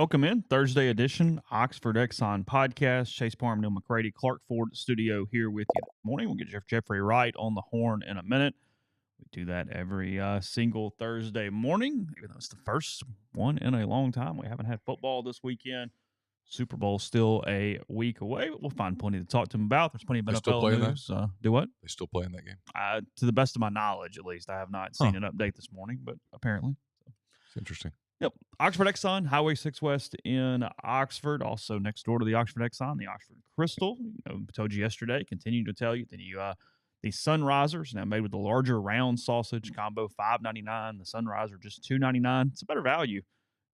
Welcome in, Thursday edition, Oxford Exxon Podcast. Chase Parham, Neal, McCready, Clark Ford studio here with you this morning. We'll get Jeffrey Wright on the horn in a minute. We do that every single Thursday morning, even though it's the first one in a long time. We haven't had football this weekend. Super Bowl still a week away, but we'll find plenty to talk to him about. There's plenty of NFL news. Do what? They still playing that game? To the best of my knowledge, at least. I have not seen an update this morning, but apparently. It's interesting. Yep. Oxford Exxon, Highway 6 West in Oxford. Also next door to the Oxford Exxon, the Oxford Crystal. I told you yesterday, continue to tell you. The Sunrisers, now made with the larger round sausage combo, $5.99. The Sunriser, just $2.99. It's a better value.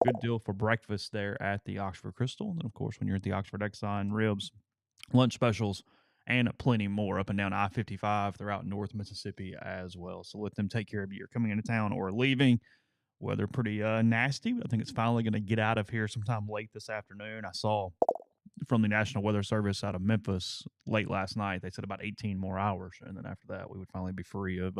Good deal for breakfast there at the Oxford Crystal. And then, of course, when you're at the Oxford Exxon, ribs, lunch specials, and plenty more up and down I-55 throughout North Mississippi as well. So let them take care of you. You're coming into town or leaving. Weather pretty nasty, but I think it's finally going to get out of here sometime late this afternoon. I saw from the National Weather Service out of Memphis late last night, they said about 18 more hours. And then after that, we would finally be free of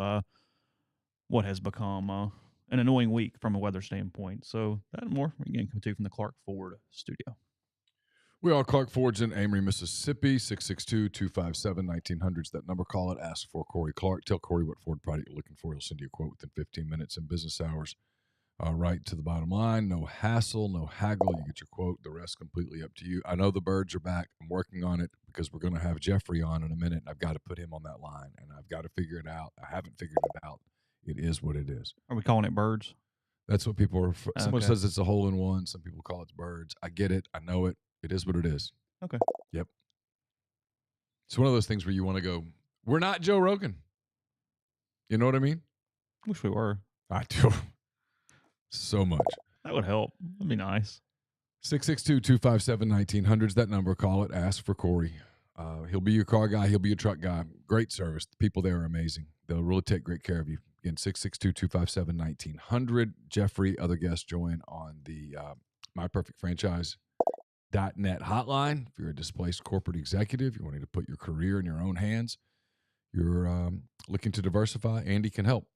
what has become an annoying week from a weather standpoint. So that and more, again, come to from the Clark Ford studio. We are Clark Ford's in Amory, Mississippi, 662-257-1900. That number, call it, ask for Corey Clark. Tell Corey what Ford product you're looking for. He'll send you a quote within 15 minutes in business hours. Right to the bottom line. No hassle, no haggle. You get your quote. The rest completely up to you. I know the birds are back. I'm working on it because we're going to have Jeffrey on in a minute, and I've got to put him on that line, and I've got to figure it out. I haven't figured it out. It is what it is. Are we calling it birds? That's what people are. Someone says it's a hole-in-one. Some people call it birds. I get it. I know it. It is what it is. Okay. Yep. It's one of those things where you want to go, we're not Joe Rogan. You know what I mean? Wish we were. I do. So much. That would help. That'd be nice. 662-257-1900. That number. Call it. Ask for Corey. He'll be your car guy. He'll be your truck guy. Great service. The people there are amazing. They'll really take great care of you. Again, 662-257-1900. Jeffrey, other guests join on the MyPerfectFranchise.net hotline. If you're a displaced corporate executive, you're wanting to put your career in your own hands, you're looking to diversify, Andy can help.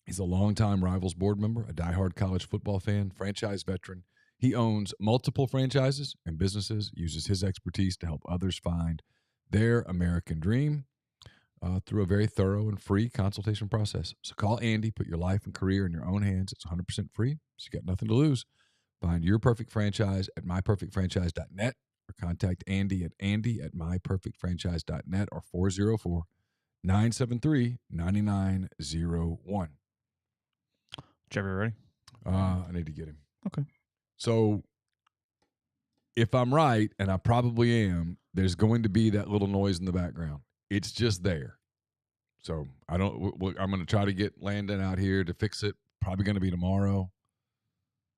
He's a longtime Rivals board member, a diehard college football fan, franchise veteran. He owns multiple franchises and businesses, uses his expertise to help others find their American dream through a very thorough and free consultation process. So call Andy, put your life and career in your own hands. It's 100% free, so you got nothing to lose. Find your perfect franchise at myperfectfranchise.net or contact Andy at myperfectfranchise.net or 404-973-9901. Jeffrey, ready? I need to get him. Okay. So if I'm right, and I probably am, there's going to be that little noise in the background. It's just there. So I'm going to try to get Landon out here to fix it. Probably going to be tomorrow.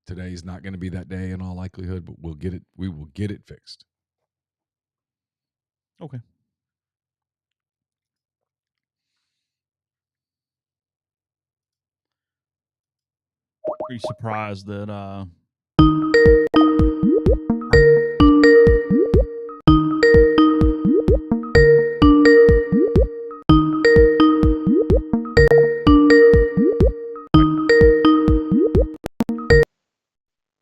Today's not going to be that day in all likelihood, but we'll get it. We will get it fixed. Okay. Are you surprised that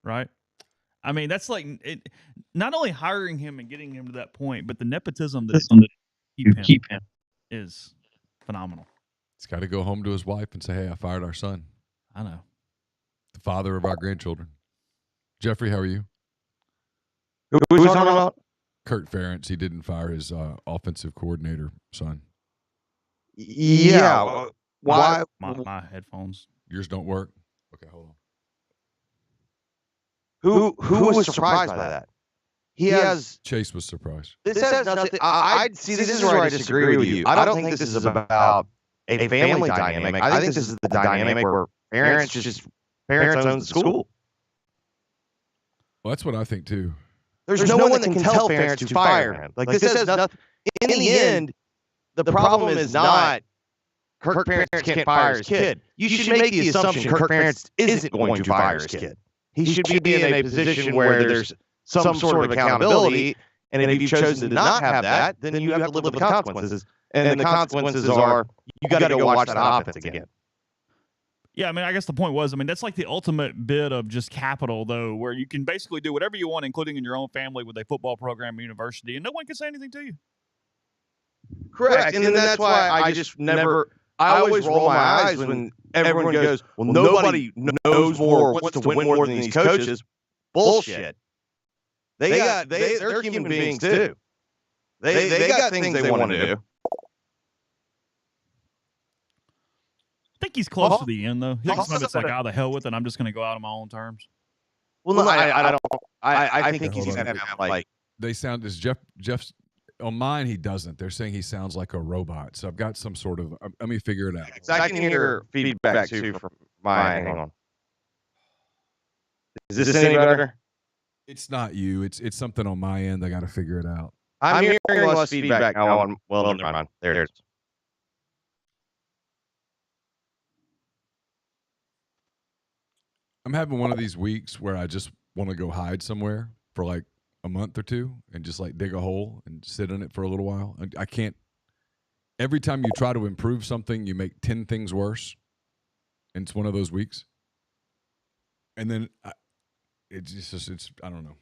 right? I mean, that's like it. Not only hiring him and getting him to that point, but the nepotism that keep him is phenomenal. He's got to go home to his wife and say, "Hey, I fired our son." I know. The father of our grandchildren. Jeffrey, how are you? Who are we talking about? Kurt Ferentz. He didn't fire his offensive coordinator son. Yeah. Why? My headphones. Yours don't work? Okay, hold Who on. was surprised by that? He has. Chase was surprised. This has nothing. I see. This is where I disagree with you. I don't think this is about a family dynamic. I think this is the dynamic where parents own the school. Well, that's what I think too. There's no one that can tell parents to fire him. Like this has nothing. In the end, the problem is not Kirk Ferentz can't fire his kid. You should make the assumption Kirk Ferentz isn't going to fire his kid. He should be in a position where there's some sort of accountability, and if you've chosen to not have that, then you have to live with the consequences. And the consequences are you got to go watch that offense again. Yeah, I mean, I guess the point was, that's like the ultimate bit of just capital, though, where you can basically do whatever you want, including in your own family with a football program at university, and no one can say anything to you. Correct. And then that's why I just never – I always roll my eyes when everyone goes, well, nobody knows more, wants to win more than these coaches. Bullshit. They're human beings, too. They got things they want to do. I think he's close to the end, though. He thinks it's like, the hell with it. I'm just going to go out on my own terms. Well, no, I don't. I think he's going to have like. They sound as Jeff's on mine. He doesn't. They're saying he sounds like a robot. So I've got some sort of. Let me figure it out. I can hear feedback too from mine. Hang on. Is this any better? It's not you. It's something on my end. I got to figure it out. I'm hearing less feedback now. Well, never mind. There it is. I'm having one of these weeks where I just want to go hide somewhere for like a month or two and just like dig a hole and sit in it for a little while. I can't. Every time you try to improve something, you make 10 things worse. And it's one of those weeks. And then it's I don't know.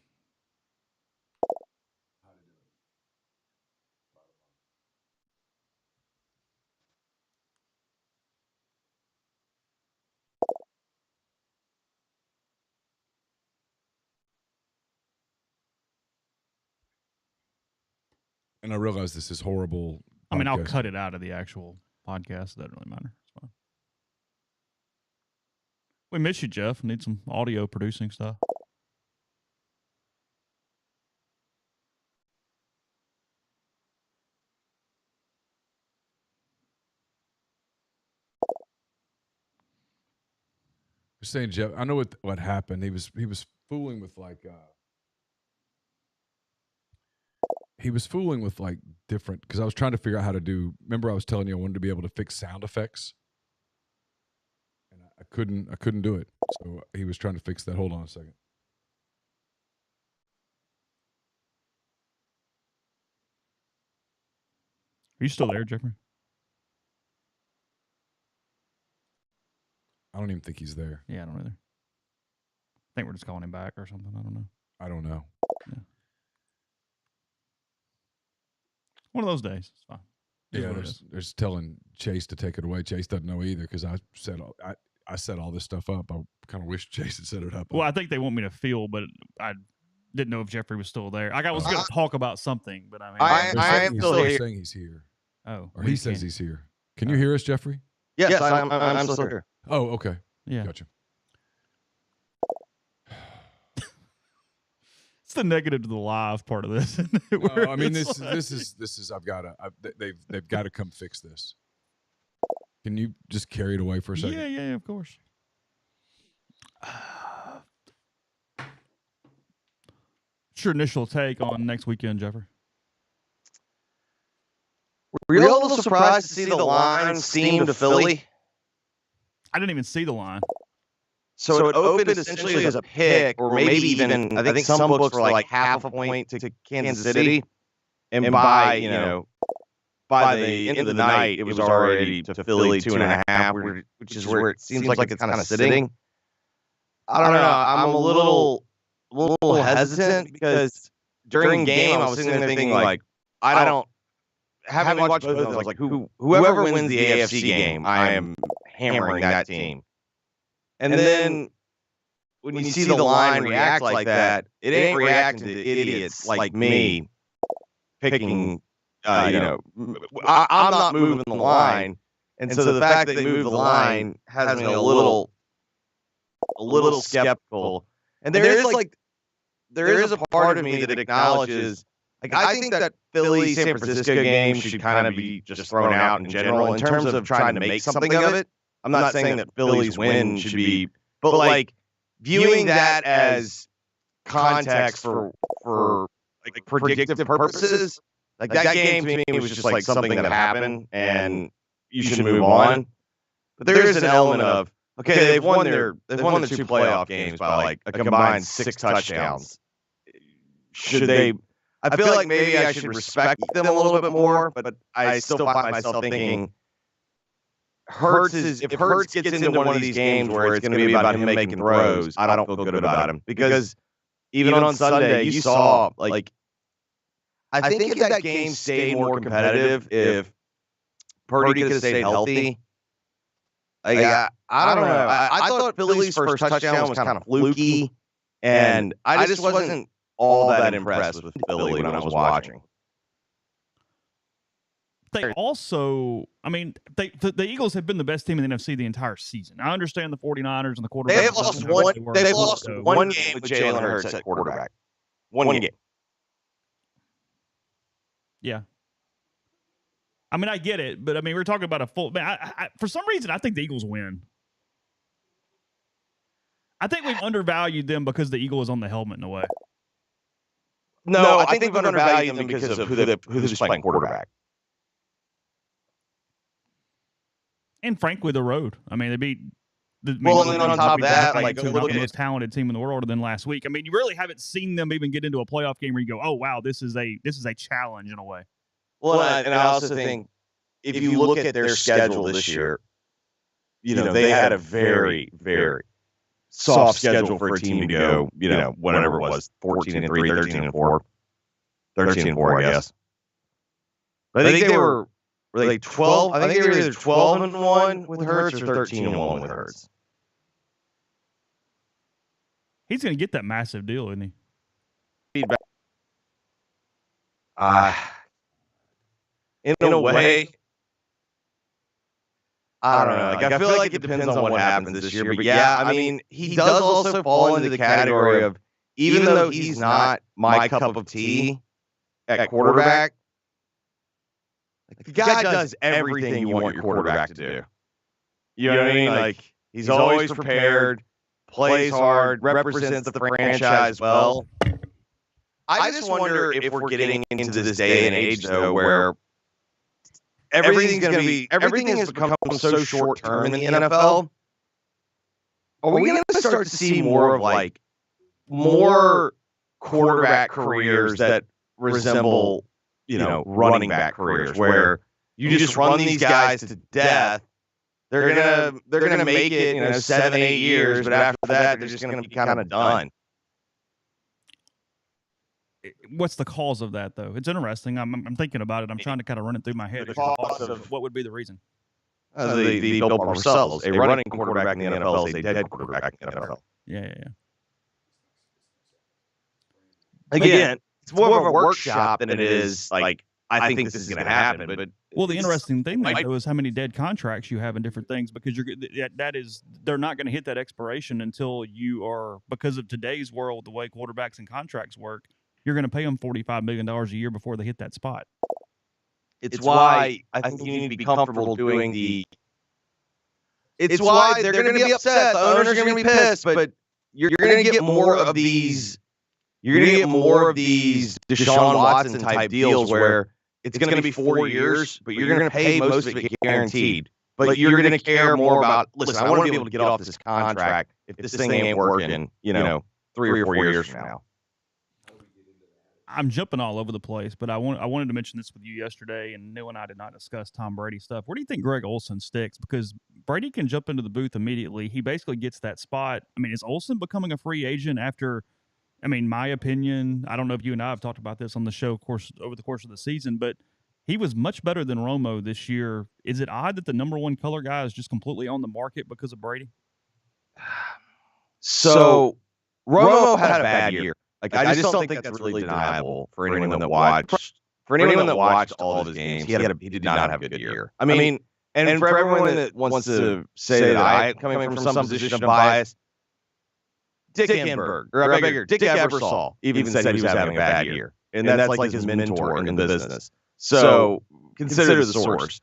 And I realize this is horrible. I'll cut it out of the actual podcast. It doesn't really matter. It's fine. We miss you, Jeff. Need some audio producing stuff. You're saying, Jeff, I know what happened. He was fooling with like different, because I was trying to figure out how to do. Remember, I was telling you I wanted to be able to fix sound effects, and I couldn't do it. So he was trying to fix that. Hold on a second. Are you still there, Jeffrey? I don't even think he's there. Yeah, I don't either. I think we're just calling him back or something. I don't know. Yeah. One of those days. It's fine. Yeah, there's telling Chase to take it away. Chase doesn't know either because I set all this stuff up. I kind of wish Chase had set it up. Well, I think they want me to feel, but I didn't know if Jeffrey was still there. I was going to talk about something, but I am still here. Saying he's here. Oh, or he says he's here. Can you hear us, Jeffrey? Yes, I'm still here. Oh, okay. Yeah, gotcha. It's the negative to the live part of this. No, I mean, this is. They've got to come fix this. Can you just carry it away for a second? Yeah, of course. What's your initial take on next weekend, Jeffrey? Were you a little surprised to see the line steam to Philly? I didn't even see the line. So it opened essentially as a pick, or maybe even, I think some books were like half a point to Kansas City. And by the end of the night, it was already to Philly 2.5, which is where it seems like it's kind of sitting. I don't know. I'm a little hesitant because during the game, I was sitting there thinking, like, having watched both of them, I was like, whoever wins the AFC game, I am hammering that team. And then when you see the line react like that, it ain't reacting to idiots like me picking, I'm not moving the line. And so the fact that they moved the line has me a little skeptical. And there is a part of me that acknowledges, like, I think that Philly-San Francisco game should kind of be just thrown out in general in terms of trying to make something of it. I'm not saying that Philly's win should be, but like viewing that as context for like predictive purposes, like that game to me was just like something that happened and you should move on. But there is an element of, okay, they've won the 2 playoff games by like a combined 6 touchdowns. Should they? I feel like maybe I should respect them a little bit more, but I still find myself thinking, if Hurts gets into one of these games where it's going to be about him making throws, I don't feel good about him because even on Sunday you saw I think if that game stayed more competitive, if Purdy could have stayed healthy. I don't know. I thought Philly's first touchdown was kind of fluky, and I just wasn't all that impressed with Philly when I was watching. They also, I mean, the Eagles have been the best team in the NFC the entire season. I understand the 49ers and the quarterback. They've lost one game with Jalen Hurts at quarterback. One game. Yeah. I mean, I get it, but I mean, we're talking about a full. Man, for some reason, I think the Eagles win. I think we've undervalued them because the Eagle is on the helmet in a way. No, I think we've undervalued them because of who's playing quarterback. And frankly, the road. I mean, they beat. And then on top of that, like the most talented team in the world than last week. I mean, you really haven't seen them even get into a playoff game where you go, "Oh wow, this is a challenge in a way." Well, and I also think if you look at their schedule this year, they had a very, very soft schedule for a team to go, whatever it was, 14-3, 13-4, 13-4, I guess. But I think they were they 12? I think they were either 12-1 with Hurts or 13-1 with Hurts. He's going to get that massive deal, isn't he? Feedback. In a way, I don't know. I feel like it depends on what happens this year. But yeah, I mean, he does also fall into the category of, even though he's not my cup of tea at quarterback, the guy does everything you want your quarterback to do. You know what I mean? Like, he's always prepared, plays hard, represents the franchise well. I just wonder if we're getting into this day and age, though, where everything has become so short term in the NFL. Are we going to start to see more of more quarterback careers that resemble, running back careers, where you just run these guys to death? They're gonna make it, 7-8 years, but after that, they're just gonna be kind of done. What's the cause of that, though? It's interesting. I'm thinking about it. I'm trying to kind of run it through my head. What would be the reason? The Bill Parcells, a running quarterback in the NFL is a dead quarterback in the NFL. Yeah. Again, it's more of a workshop than it is I think this is going to happen. But the interesting thing though is how many dead contracts you have in different things, because they're not going to hit that expiration until you are, because of today's world, the way quarterbacks and contracts work. You're going to pay them $45 million a year before they hit that spot. It's why I think you need to be comfortable doing It's why they're going to be upset. The owners are going to be pissed, but you're going to get more of these. You're going to get more of these Deshaun Watson type deals where it's going to be 4 years, but you're going to pay most of it guaranteed. But you're going to care more about, listen, I want to be able to get off this contract if this thing ain't working, 3 or 4 years from now. I'm jumping all over the place, but I wanted to mention this with you yesterday, and Neal and I did not discuss Tom Brady stuff. Where do you think Greg Olsen sticks? Because Brady can jump into the booth immediately. He basically gets that spot. I mean, is Olsen becoming a free agent after, my opinion, I don't know if you and I have talked about this on the show, of course, over the course of the season, but he was much better than Romo this year. Is it odd that the number one color guy is just completely on the market because of Brady? So Romo had a bad year. I just don't think that's really deniable for anyone that watched. For anyone that watched all of his games, he did not have a good year. And for everyone that wants to say that I am coming from some position of bias, Dick Ebersol even said he was having a bad year, and that's like his mentor in the business. So consider the source.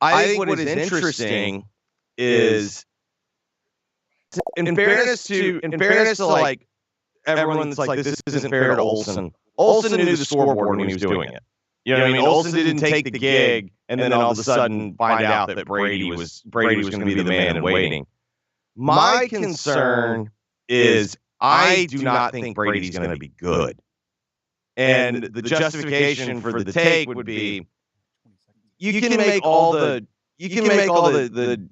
I think what is interesting is, in fairness to everyone that's like, this isn't fair to Olsen. Olsen knew the scoreboard when he was doing it. You know what I mean? Olsen didn't take the gig and then all of a sudden find out that Brady was going to be the man in waiting. My concern is I do not think Brady's going to be good. And the justification for the take would be, you can make all the you can make all the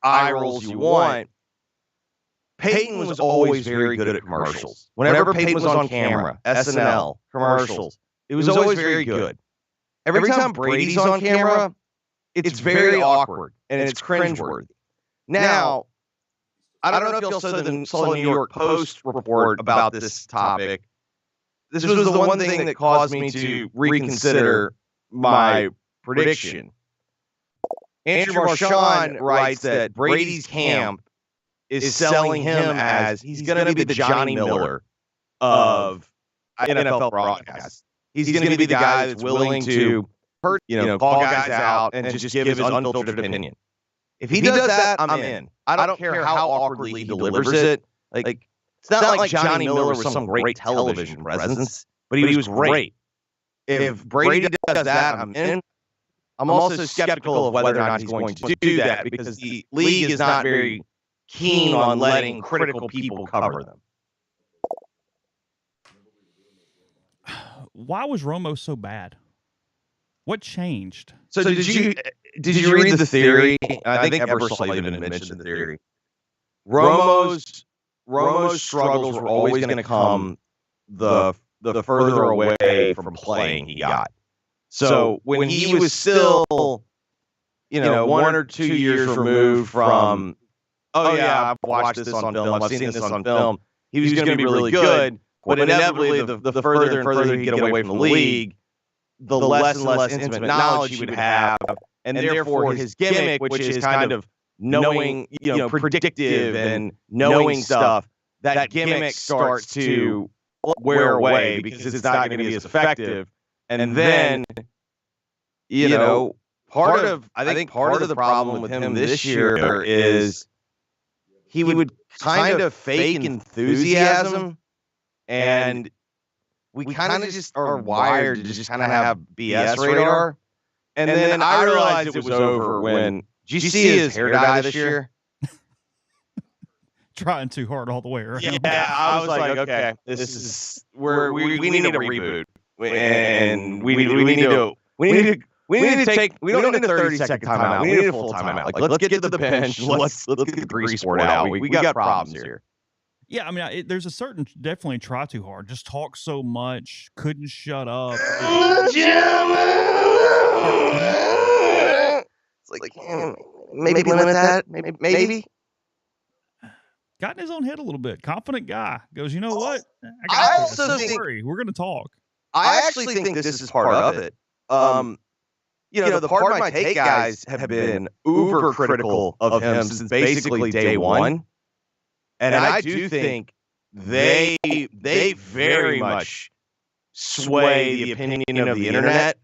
eye rolls you want. Peyton was always very good at commercials. Whenever Peyton was on camera, SNL, commercials, it was always very good. Every time Brady's on camera, it's very awkward and it's cringeworthy. Now, I don't know if y'all saw the New York Post report about this topic. This was the one thing that caused me to reconsider my prediction. Andrew Marchand writes that Brady's camp is selling him as he's going to be the Johnny Miller of NFL broadcasts. He's going to be the guy that's willing to call guys out and just give his unfiltered opinion. If he does that, I'm in. I don't care how awkwardly he delivers it. Like it's not like Johnny Miller was some great television presence, but he was great. If Brady does that, I'm in. I'm also skeptical of whether or not he's going to do that because the league is not very keen on letting critical people cover them. Why was Romo so bad? What changed? So did you read the theory? I think Ebersole even mentioned the theory. Romo's struggles were always going to come the further away from playing he got. So when he was still, 1 or 2 years removed from, I've watched this on film, I've seen this on film, he was going to be really good, but inevitably the further and further he'd get away from the league, the less and less intimate knowledge he would have, and therefore his gimmick, which is kind of knowing, predictive and knowing stuff, that gimmick starts to wear away because it's not going to be as effective. And then, part of the problem with him this year is he would kind of fake enthusiasm, and we kind of just are wired to just kind of have BS radar. And then I realized it was over when, did you see his hair dye this year? Trying too hard all the way around. Yeah, I was like, okay, this is where we need a reboot. And we need to take. We don't need a 30-second timeout. We need a full timeout. Like, let's get to the bench. Let's get the grease poured out. We got problems here. Yeah, I mean, there's a certain definitely try too hard. Just talk so much, couldn't shut up. It's like maybe limit that. Maybe. Got in his own head a little bit. Confident guy goes, you know what? I also think we're going to talk. I actually think this is part of it. The Part My Take guys have been uber critical of him since basically day one. And I do think they very much sway the opinion of the internet.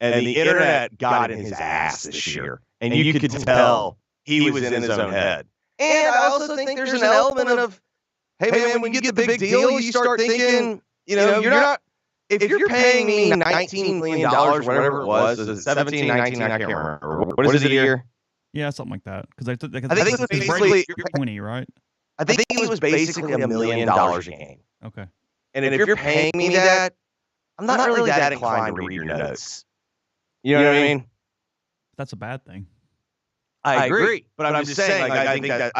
And the internet got in his ass this year. And you could tell he was in his own head. And I also think there's an element of, hey man, when you get the big deal, you start thinking, you're not. If you're paying me $19 million, whatever it was 17, 19, I can't remember. What is it a year? Yeah, something like that. Because I think it was basically 20, right? I think it was basically $1 million a game. Okay. And if you're paying me that, I'm not really that inclined to read your notes. You know what I mean? That's a bad thing. I agree, but I'm just saying, I think that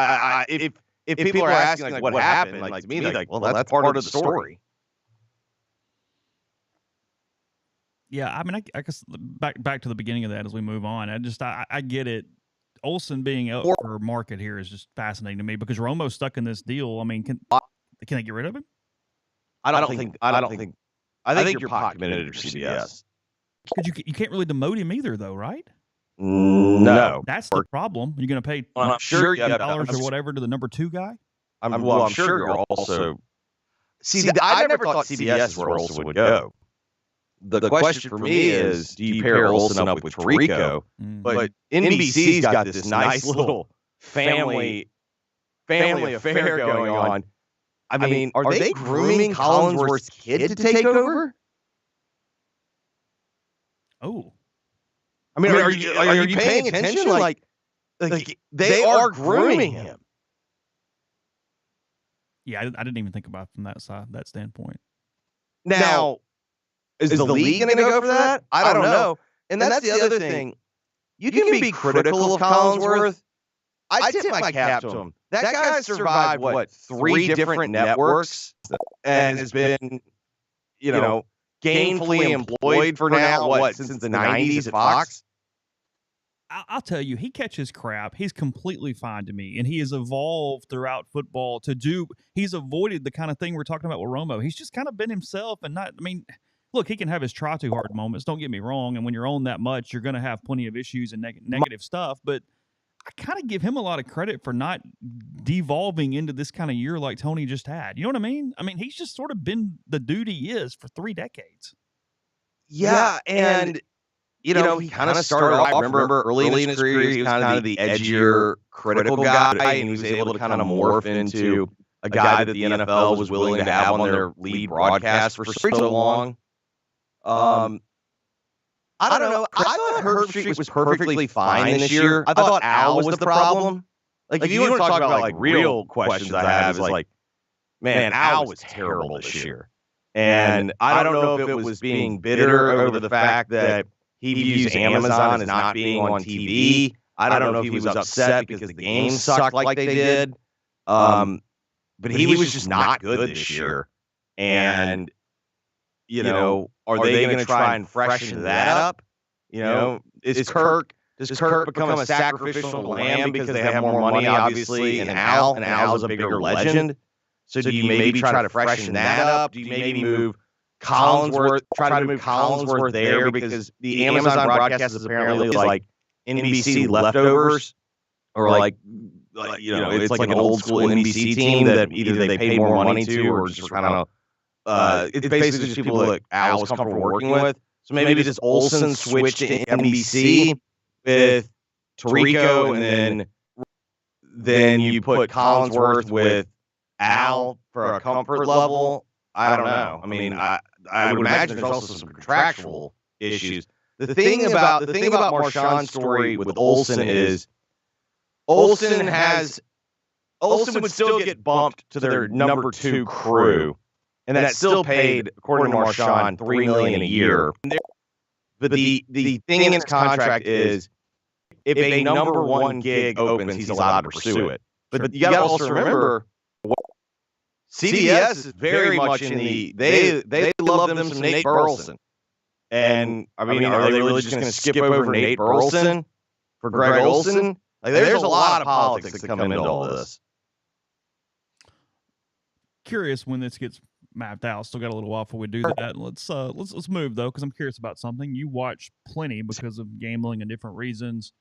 if people are asking what happened, to me, well, that's part of the story. Yeah, I mean, I guess back to the beginning of that as we move on. I get it. Olsen being up for market here is just fascinating to me because Romo's stuck in this deal. I mean, can they get rid of him? I think you're pot committed to CBS. Because you can't really demote him either, though, right? No, that's the problem. You're going to pay I'm sure $dollars or whatever to the number 2 guy. I'm sure you're also. See, I never thought CBS is where Olsen would go. The question for me is, do you pair Olsen up with Tirico? But NBC's got this nice little family affair going on. I mean, are they grooming Collinsworth's kid to take over? Oh. I mean, are you paying attention? Like they are grooming him. Yeah, I didn't even think about it from that standpoint. Now, is the league going to go for that? I don't know. And that's the other thing. you can be critical of Collinsworth. I tip my cap to him. That guy survived, what, 3 different networks and has been, gainfully employed for now, what, since the 90s at Fox? I'll tell you, he catches crap. He's completely fine to me, and he has evolved throughout football he's avoided the kind of thing we're talking about with Romo. He's just kind of been himself and look, he can have his try too hard moments, don't get me wrong, and when you're on that much, you're going to have plenty of issues and negative stuff, but I kind of give him a lot of credit for not devolving into this kind of year like Tony just had. You know what I mean? I mean, he's just sort of been the dude he is for 3 decades. Yeah, and he kind of started off, remember early in his career, he was kind of the edgier, critical guy, and he was able to kind of morph into a guy that the NFL was willing to have on their lead broadcast for so long. I don't know. I thought Herbstreit was perfectly fine this year. I thought Al was the problem. Like, if you want to talk about, like, real questions I have, is like, man, Al was terrible this year. And I don't know if it was being bitter over the fact that he views Amazon as not being on TV. I don't know if he was upset because the game sucked like they did. But he was just not good this year. And, are they going to try and freshen that up? Does Kirk become a sacrificial lamb because they have more money, obviously, and Al's a bigger legend? So do you maybe try to freshen that up? Do you maybe move try to move Collinsworth there, because the Amazon broadcast is apparently like NBC leftovers, or like it's like an old school NBC team that either they paid more money to or just kind of it's basically just people that Al was comfortable working with. So maybe just Olsen switch to NBC with Tirico, and then you put Collinsworth with Al for a comfort level. I don't know. I mean, I would imagine there's also some contractual issues. The thing about Marshawn's story with Olsen is Olsen would still get bumped to their number 2 crew, and that's still paid, according to Marshawn, $3 million a year. But the thing in his contract is, if a number 1 gig opens, he's allowed to pursue it. But you got to also remember, CBS is very much in they love them some Nate Burleson. And I mean, are they really just going to skip over Nate Burleson for Greg Olsen? Like, there's a lot of politics that come into all this. Curious when this gets mapped out. Still got a little while before we do that. Let's move though, because I'm curious about something. You watch plenty because of gambling and different reasons.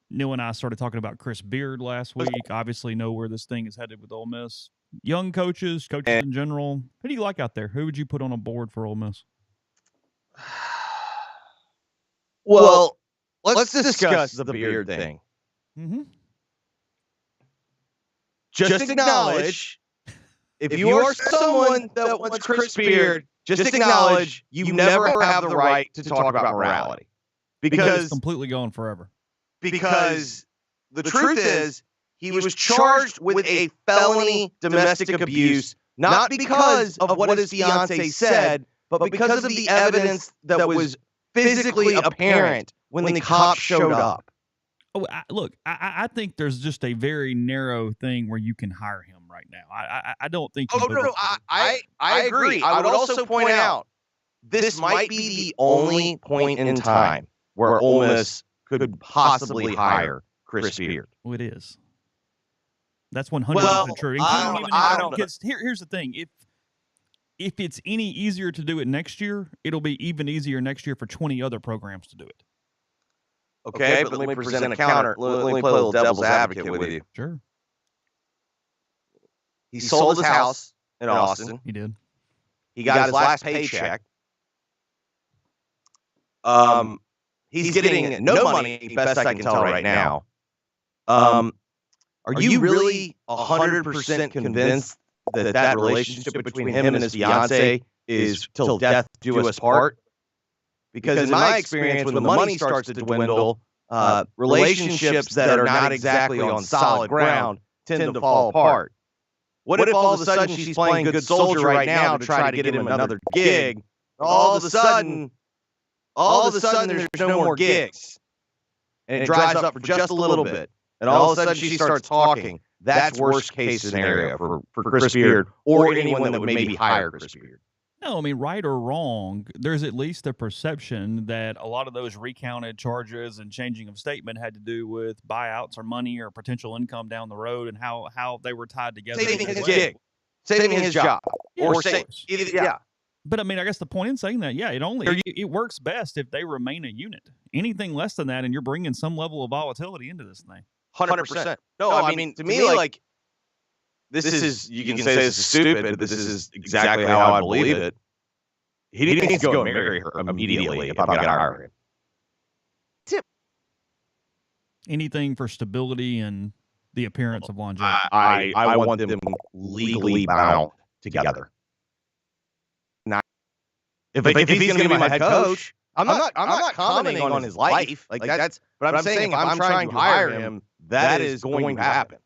Neal and I started talking about Chris Beard last week. Obviously know where this thing is headed with Ole Miss. Young coaches in general. Who do you like out there? Who would you put on a board for Ole Miss? Well, let's discuss the Beard thing. Mm-hmm. Just acknowledge, if you are someone that wants Chris Beard, just acknowledge you never have the right to talk about morality. Because it's completely gone forever. Because the truth is, he was charged with a felony domestic abuse, not because of what his fiancé said, but because of the evidence that was physically apparent when the cops showed up. Oh, look, I think there's just a very narrow thing where you can hire him right now. I don't think. I agree. I would also point out this might be the only point in time where Ole Miss could possibly hire Chris Beard. Well, it is. That's 100% true. Here's the thing: if it's any easier to do it next year, it'll be even easier next year for 20 other programs to do it. Okay, but let me present a counter. Let me play a little devil's advocate with you. Sure. He sold his house in Austin. He did. He got his last paycheck. He's getting no money, best I can tell right now. Are you really 100% convinced that relationship between him and his fiancée is till death do us part? Because in my experience, when the money starts to dwindle, relationships that are not exactly on solid ground tend to fall apart. What if all of a sudden she's playing good soldier right now to try to get him another gig? All of a sudden there's no more gigs. and it dries up for just a little bit, and all of a sudden she starts talking, that's worst case scenario for Chris Beard or anyone that would maybe hire Chris Beard. No, I mean, right or wrong, there's at least a perception that a lot of those recounted charges and changing of statement had to do with buyouts or money or potential income down the road and how they were tied together. Saving his gig. Saving his job. Yeah, Or yeah. But I mean, I guess the point in saying that, yeah, it works best if they remain a unit. Anything less than that, and you're bringing some level of volatility into this thing. 100%. No, I mean, to me, like, this is, you can say this is stupid, but this is exactly how I believe it. He needs to go and marry her immediately if I'm going to hire him. Anything for stability and the appearance of longevity. I want them legally bound together. Now, if he's going to be my head coach, I'm not commenting on his life. Like that's, but I'm saying if I'm trying to hire him, that is going to happen.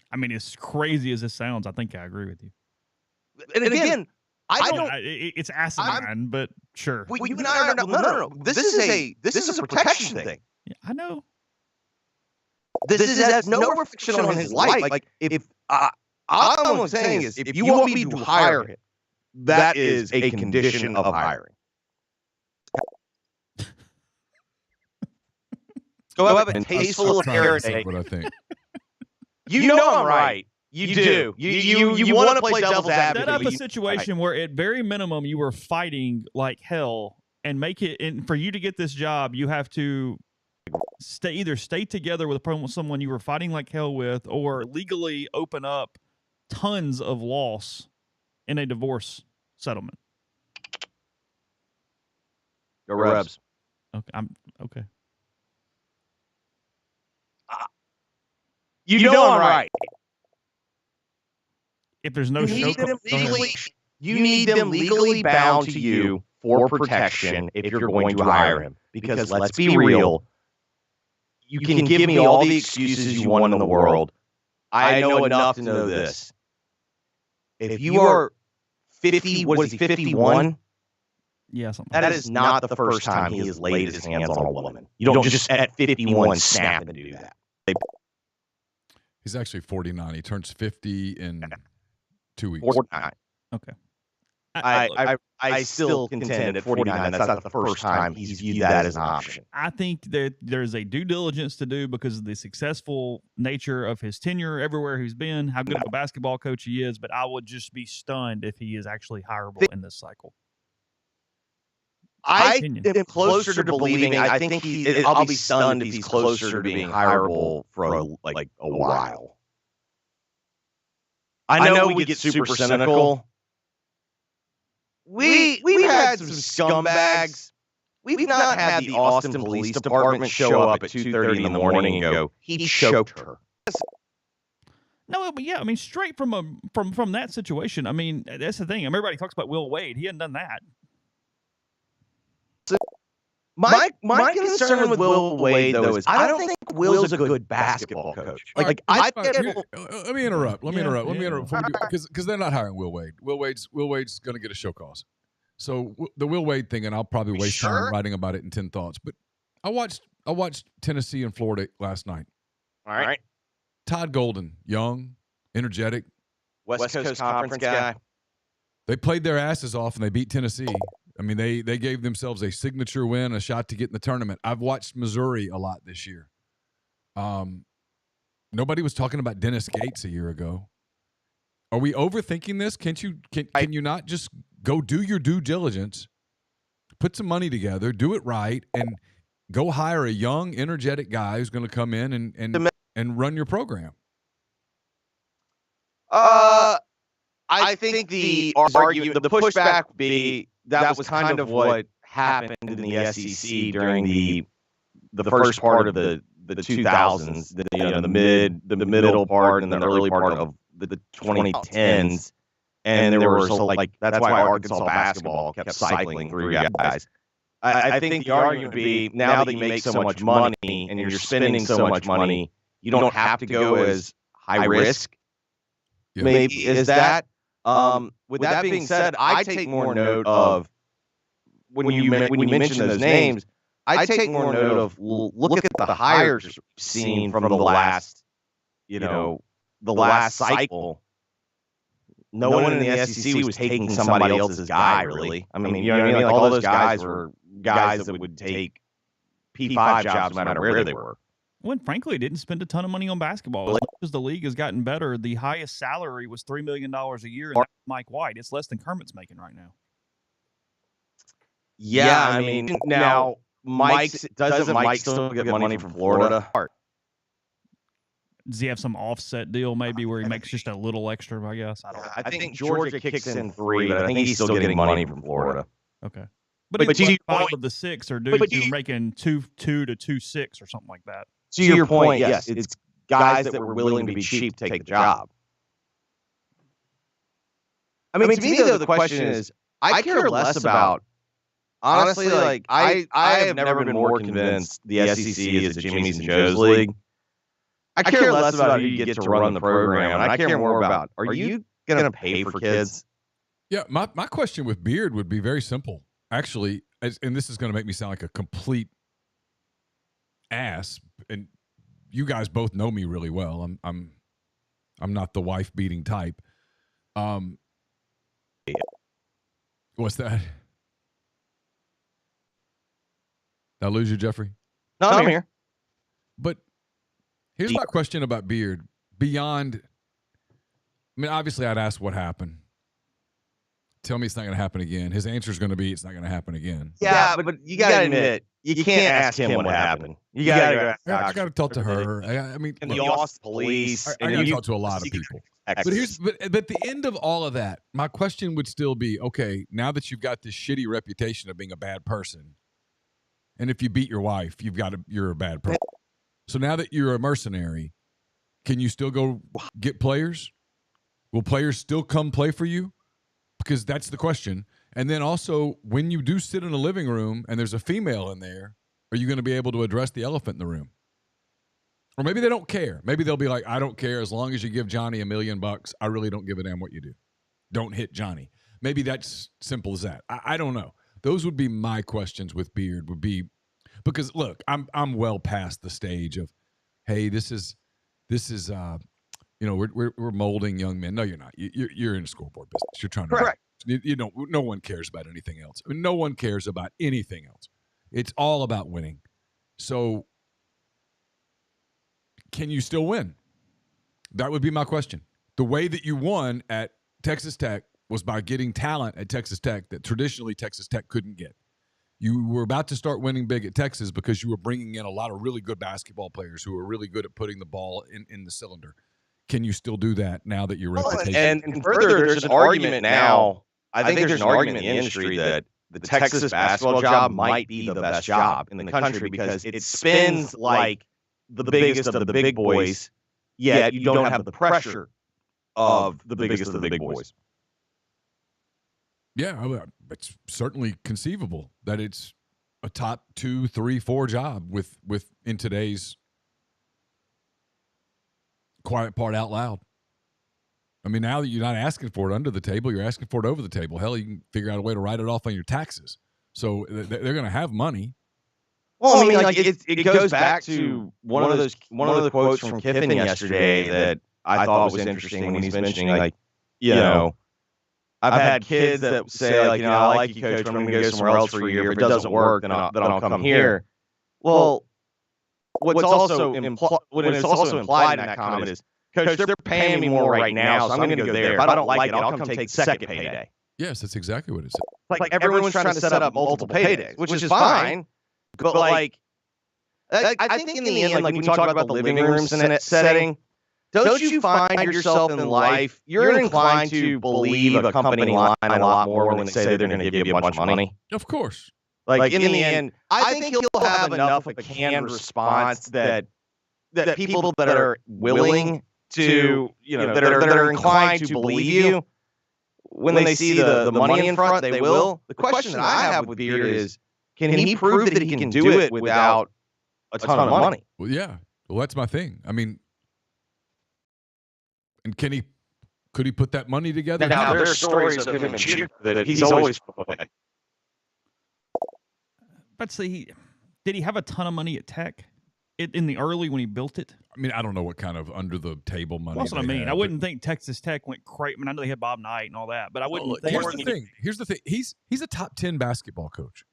I mean, as crazy as this sounds, I think I agree with you. And again, it's asinine, but sure. Well, you and I are no. This is a protection thing. Yeah, I know. This has no reflection on his life. Like if all I'm saying is, if you want me to hire him, that is a condition of hiring. Go have a tasteful heritage. What I think. You know I'm right. You do. You want to play devil's advocate. Set up a situation where, at very minimum, you were fighting like hell, and make it. And for you to get this job, you have to either stay together with someone you were fighting like hell with, or legally open up tons of loss in a divorce settlement. Go Rebs. Okay, okay. You know I'm right. If there's no you need them legally bound to you for protection if you're going to hire him. Because let's be real, you can give me all the excuses you want in the world. I know enough to know this. If you are 50, what is he, 51? Yeah, something. That is not the first time he has laid his hands on a woman. You don't just at 51 snap and do that. He's actually 49. He turns 50 in 2 weeks. 49. Okay. I still contend at 49 that's not the first time he's viewed that as an option. I think that there's a due diligence to do because of the successful nature of his tenure everywhere he's been, how good of a basketball coach he is, but I would just be stunned if he is actually hireable in this cycle. I am closer to believing. I think I'll be stunned if he's closer to being hireable for a while. I know we get super cynical. We've had some scumbags. We've not had the Austin Police Department show up at 2:30 in the morning and go, he choked her. No, but yeah, I mean, straight from that situation. I mean, that's the thing. Everybody talks about Will Wade. He hadn't done that. My concern with Will Wade, though, is I don't think Will's a good basketball coach. Let me interrupt. Because they're not hiring Will Wade. Will Wade's going to get a show cause. So the Will Wade thing, and I'll probably waste time writing about it in 10 thoughts. But I watched Tennessee and Florida last night. All right. Todd Golden, young, energetic, West Coast Conference guy. They played their asses off and they beat Tennessee. I mean, they gave themselves a signature win, a shot to get in the tournament. I've watched Missouri a lot this year. Nobody was talking about Dennis Gates a year ago. Are we overthinking this? Can you not just go do your due diligence, put some money together, do it right, and go hire a young, energetic guy who's going to come in and run your program? I think the argument, the pushback would be that was kind of what happened in the SEC during the first part of the 2000s, the middle part and the early part of the 2010s, and there were that's why Arkansas basketball kept cycling through guys. I think the argument would be now that you make so much money and you're spending so much money, you don't have to go as high risk. Yeah. Maybe is that. With that being said, I take more note of when you mention those names. I take more note of look at the hires we've seen from the last, the last cycle. No one in the SEC was taking somebody else's guy, really. I mean, you know what I mean? Like all those guys were guys that would take P5 jobs no matter where they were. When frankly, didn't spend a ton of money on basketball. As much as the league has gotten better, the highest salary was $3 million a year, and that's Mike White. It's less than Kermit's making right now. Yeah, I mean, now doesn't Mike still get money from Florida? Does he have some offset deal maybe where he makes just a little extra? I guess I don't know. I think Georgia kicks in 3, but I think he's still getting money from Florida. Okay, but it's like 5 of the 6 are dudes who are making 2 to 2.6 or something like that. To your point, yes, it's guys that were willing to be cheap to take the job. I mean, to me, though, the question is, I care less about, honestly, like, I have never been more convinced the SEC is a Jimmy's and Joe's league. I care less about who you get to run the program, and I care more about, are you going to pay for kids? Yeah, my question with Beard would be very simple, actually, and this is going to make me sound like a complete ass, and you guys both know me really well. I'm not the wife beating type. What's that? Did I lose you, Jeffrey? No, I'm here. But here's my question about Beard. Beyond, I mean, obviously, I'd ask what happened. Tell me it's not going to happen again. His answer is going to be it's not going to happen again. Yeah, but you got to admit, you can't ask him what happened. You got to go. I got to talk to her. I mean, and the Austin police. I got to talk to a lot of people. But at the end of all of that, my question would still be, okay, now that you've got this shitty reputation of being a bad person, and if you beat your wife, you're a bad person. So now that you're a mercenary, can you still go get players? Will players still come play for you? Because that's the question. And then also, when you do sit in a living room and there's a female in there, are you going to be able to address the elephant in the room? Or maybe they don't care. Maybe they'll be like, I don't care. As long as you give Johnny $1 million, I really don't give a damn what you do. Don't hit Johnny. Maybe that's simple as that. I don't know. Those would be my questions with Beard, would be, because look, I'm well past the stage of, hey, this is we're molding young men. No, you're not. You're in a scoreboard business. You're trying to correct. No one cares about anything else. I mean, no one cares about anything else. It's all about winning. So, can you still win? That would be my question. The way that you won at Texas Tech was by getting talent at Texas Tech that traditionally Texas Tech couldn't get. You were about to start winning big at Texas because you were bringing in a lot of really good basketball players who were really good at putting the ball in the cylinder. Can you still do that now that your reputation? And further, there's an argument now. I think there's an argument in the industry that the Texas basketball job might be the best job in the country because it spins like the biggest of the big boys, yet you don't have the pressure of the biggest of the big boys. Yeah, it's certainly conceivable that it's a top 2, 3, 4 job with in today's quiet part out loud. I mean, now that you're not asking for it under the table, you're asking for it over the table. Hell, you can figure out a way to write it off on your taxes. So they're going to have money. Well, I mean, like it goes back to one of the quotes from Kiffin yesterday that I thought was interesting when he's mentioning, like, I've had kids that say, like, I like you, coach, but I'm going to go somewhere else for a year. If it doesn't work, then I'll come here. Well, what's also implied in that comment is, Coach, they're paying me more right now, so I'm going to go there. If I don't like it, I'll come take the second payday. Yes, that's exactly what it is. Like everyone's trying to set up multiple paydays, which is fine. But like, I think in the end, like when you talk about the living rooms in that setting, don't you find yourself in life, you're inclined to believe a company line a lot more when they say they're going to give you a bunch of money? Of course. Like in the end, I think you'll have enough of a canned response that people that are willing to, that are inclined to believe you, when they see the money in front, they will. The question that I have with Beard is, can he prove that he can do it without a ton of money? Well, yeah. Well, that's my thing. I mean, and could he put that money together? Now there are stories of him and that he's always put away. But see, Did he have a ton of money at Tech in the early when he built it? I mean, I don't know what kind of under the table money. That's what I they mean. had, I wouldn't think Texas Tech went crazy. I mean, I know they had Bob Knight and all that, but I wouldn't think. Here's the thing. He's a top 10 basketball coach.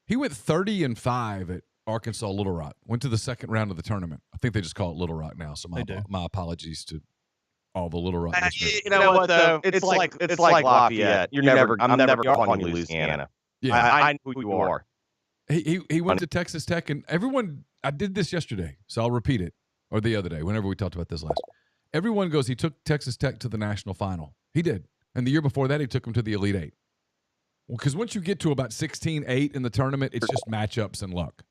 He went 30-5 at Arkansas Little Rock. Went to the second round of the tournament. I think they just call it Little Rock now. So my apologies to all the Little Rock listeners. You know what though? It's like Lafayette. I'm never calling you Louisiana. Yeah, I know who you are. He went to Texas Tech, and everyone. I did this yesterday, so I'll repeat it, or the other day, whenever we talked about this last. Everyone goes, he took Texas Tech to the national final. He did, and the year before that, he took them to the Elite Eight. Well, because once you get to about 16-8 in the tournament, it's just matchups and luck.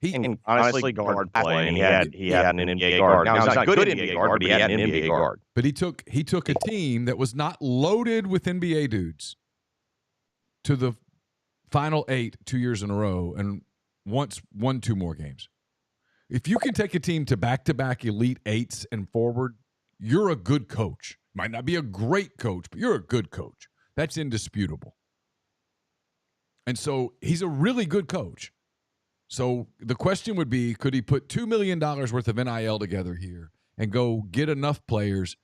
And honestly, guard play, and he had an NBA guard. Now, he's not good NBA guard, but he had an NBA guard. But he took a team that was not loaded with NBA dudes to the Final 8 2 years in a row, and once won 2 more games. If you can take a team to back-to-back Elite Eights and forward, you're a good coach. Might not be a great coach, but you're a good coach. That's indisputable. And so he's a really good coach. So the question would be, could he put $2 million worth of NIL together here and go get enough players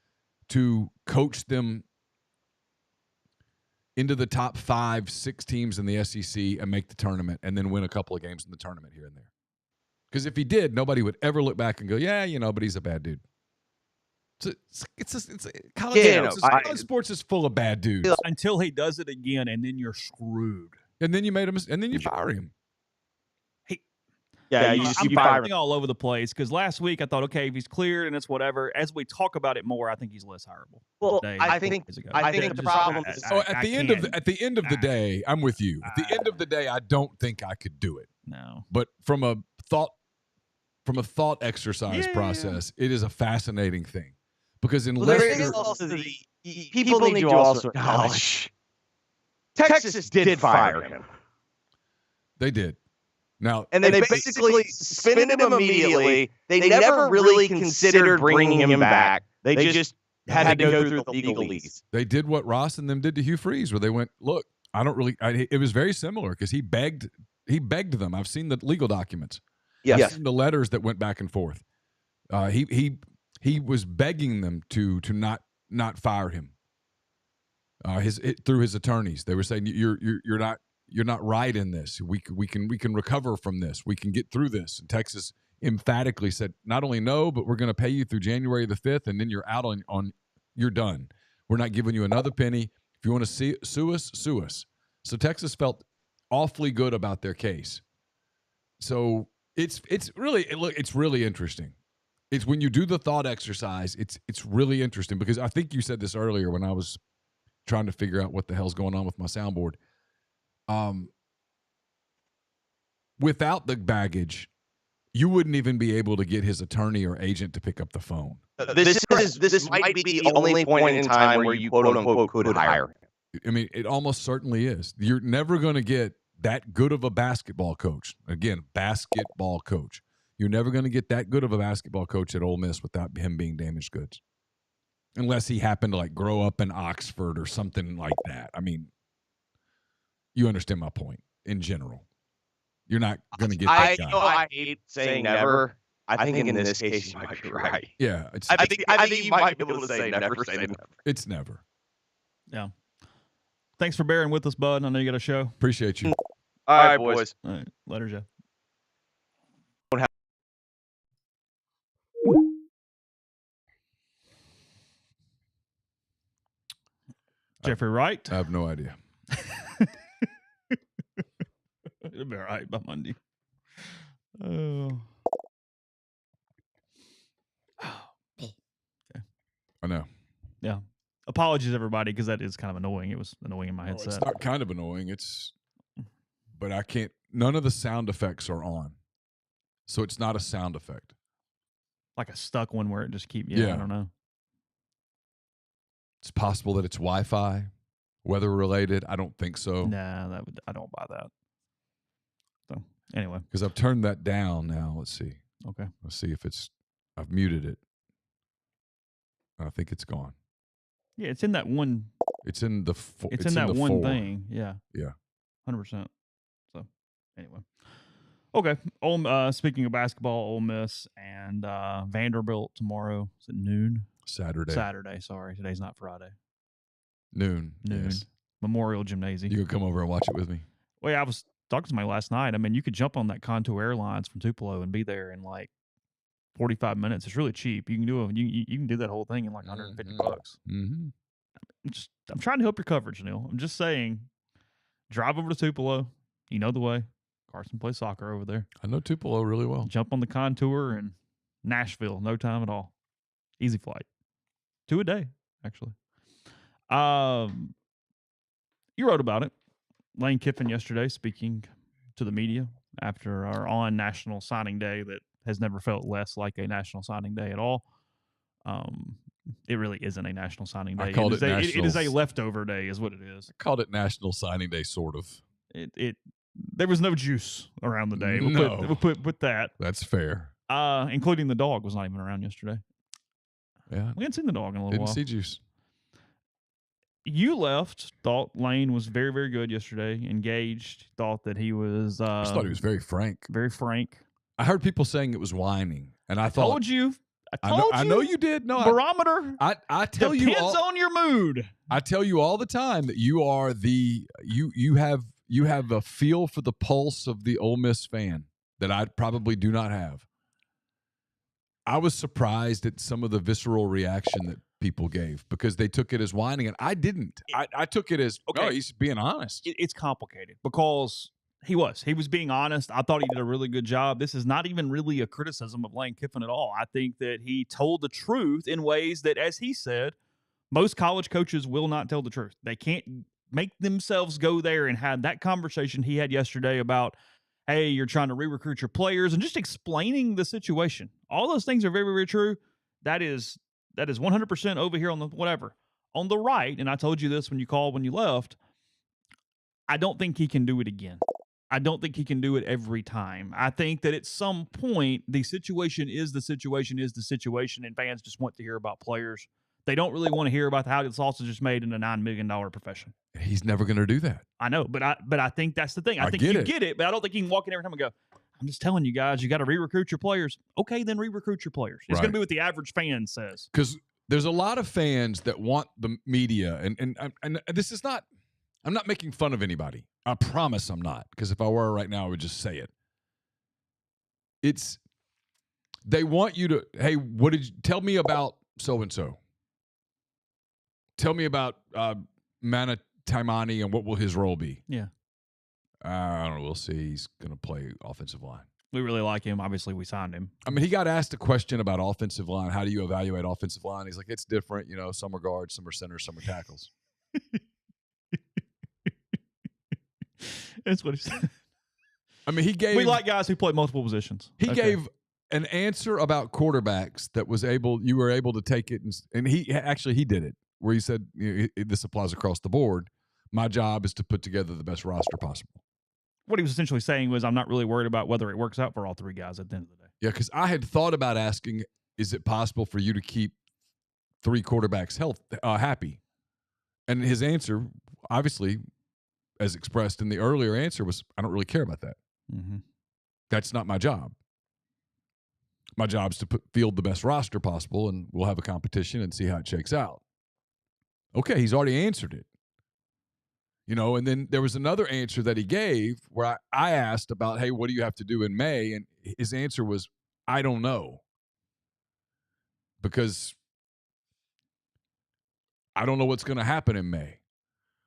to coach them into the top 5-6 teams in the SEC and make the tournament and then win a couple of games in the tournament here and there? Because if he did, nobody would ever look back and go, yeah, but he's a bad dude. College sports is full of bad dudes. Until he does it again, and then you're screwed. And then you fire him. I'm bouncing all over the place because last week I thought, okay, if he's cleared and it's whatever. As we talk about it more, I think he's less hireable. Well, I think the problem is at the end of the day, I'm with you. At the end of the day, I don't think I could do it. No. But from a thought exercise process, it is a fascinating thing because people need to also acknowledge Texas did fire him. They did. Now, and they basically suspended him immediately. They never really considered bringing him back. They just had to go through the legalese. They did what Ross and them did to Hugh Freeze, where they went, look, it was very similar because he begged them. I've seen the legal documents. Yes. I've seen the letters that went back and forth. He was begging them to not fire him. Through his attorneys, they were saying you're not right in this. We can recover from this. We can get through this. And Texas emphatically said, not only no, but we're going to pay you through January the 5th, and then you're out on you're done. We're not giving you another penny. If you want to sue us, sue us. So Texas felt awfully good about their case. So it's really interesting. It's when you do the thought exercise, it's really interesting because I think you said this earlier when I was trying to figure out what the hell's going on with my soundboard. Without the baggage, you wouldn't even be able to get his attorney or agent to pick up the phone. This might be the only point in time where you quote unquote could hire him. I mean, it almost certainly is. You're never going to get that good of a basketball coach. Again, basketball coach. You're never going to get that good of a basketball coach at Ole Miss without him being damaged goods. Unless he happened to grow up in Oxford or something like that. I mean, you understand my point in general. You're not going to get that guy. I hate saying never. I think in this case you might be right. Yeah. I think you might be able to say never. It's never. Yeah. Thanks for bearing with us, bud. I know you got a show. Appreciate you. All right, boys. All right. Later, Jeff. Jeffrey Wright. I have no idea. It'll be all right by Monday. Oh. Okay. I know. Yeah. Apologies, everybody, because that is kind of annoying. It was annoying in my headset. It's not kind of annoying. But I can't. None of the sound effects are on, so it's not a sound effect. Like a stuck one where it just keeps. Yeah, I don't know. It's possible that it's Wi-Fi, weather related. I don't think so. Nah, I don't buy that. So anyway, because I've turned that down now. Let's see. Okay. Let's see if I've muted it. I think it's gone. Yeah, it's in that one. It's in the. It's in that one 4. thing. Yeah. Yeah. 100%. So anyway, Okay. Speaking of basketball, Ole Miss and Vanderbilt tomorrow. Is it noon? Saturday. Sorry. Today's not Friday. Noon. Yes. Memorial Gymnasium. You can come over and watch it with me. Well, yeah, I was talking to somebody last night. I mean, you could jump on that Contour Airlines from Tupelo and be there in like 45 minutes. It's really cheap. You can do you can do that whole thing in like $150. Mm-hmm. I'm trying to help your coverage, Neal. I'm just saying, drive over to Tupelo. You know the way. Carson plays soccer over there. I know Tupelo really well. Jump on the Contour in Nashville. No time at all. Easy flight. 2 a day, actually. You wrote about it. Lane Kiffin yesterday speaking to the media after our on National Signing Day that has never felt less like a National Signing Day at all. It really isn't a National Signing Day. It is a leftover day is what it is. I called it National Signing Day, sort of. There was no juice around the day. We'll put that. That's fair. Including the dog was not even around yesterday. Yeah. We hadn't seen the dog in a little while. Didn't see juice. You left, thought Lane was very, very good yesterday, engaged, thought that he was... I just thought he was very frank. Very frank. I heard people saying it was whining, and I thought... I know you did. No, barometer. I tell you depends on your mood. I tell you all the time that you are you have a feel for the pulse of the Ole Miss fan that I probably do not have. I was surprised at some of the visceral reaction that people gave because they took it as whining, and I didn't. I took it as, okay, he's being honest. It's complicated because he was being honest. I thought he did a really good job. This is not even really a criticism of Lane Kiffin at all. I think that he told the truth in ways that, as he said, most college coaches will not tell the truth. They can't make themselves go there and have that conversation he had yesterday about, hey, you're trying to re-recruit your players and just explaining the situation. All those things are very, very true. That is 100% over here on the whatever. On the right, and I told you this when you left, I don't think he can do it again. I don't think he can do it every time. I think that at some point, the situation, and fans just want to hear about players. They don't really want to hear about how the sausage is made in a $9 million profession. He's never going to do that. I know, but I think that's the thing. I think you get it, but I don't think he can walk in every time and go, I'm just telling you guys, you got to re-recruit your players. Okay, then re-recruit your players. It's going to be what the average fan says. Because there's a lot of fans that want the media, and this is not, I'm not making fun of anybody. I promise I'm not, because if I were right now, I would just say it. They want you to, hey, tell me about so-and-so. Tell me about Mana Taimani and what will his role be? Yeah. I don't know. We'll see. He's going to play offensive line. We really like him. Obviously, we signed him. I mean, he got asked a question about offensive line. How do you evaluate offensive line? He's like, it's different. You know, some are guards, some are centers, some are tackles. That's what he said. I mean, we like guys who play multiple positions. He gave an answer about quarterbacks that you were able to take it, and he did it, where he said, this applies across the board. My job is to put together the best roster possible. What he was essentially saying was, I'm not really worried about whether it works out for all three guys at the end of the day. Yeah, because I had thought about asking, is it possible for you to keep three quarterbacks happy? And his answer, obviously, as expressed in the earlier answer, was, I don't really care about that. Mm-hmm. That's not my job. My job is to field the best roster possible, and we'll have a competition and see how it shakes out. Okay, he's already answered it. You know, and then there was another answer that he gave where I asked about, hey, what do you have to do in May? And his answer was, I don't know. Because I don't know what's going to happen in May,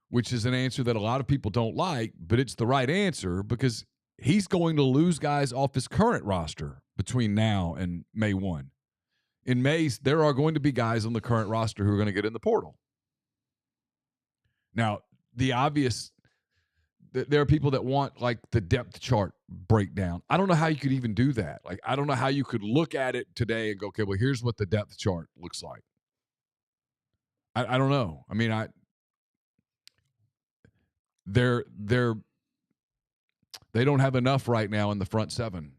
which is an answer that a lot of people don't like, but it's the right answer because he's going to lose guys off his current roster between now and May 1. In May, there are going to be guys on the current roster who are going to get in the portal. Now, the obvious, there are people that want like the depth chart breakdown. I don't know how you could even do that. Like, I don't know how you could look at it today and go, okay, well, here's what the depth chart looks like. I don't know. I mean, they don't have enough right now in the front seven.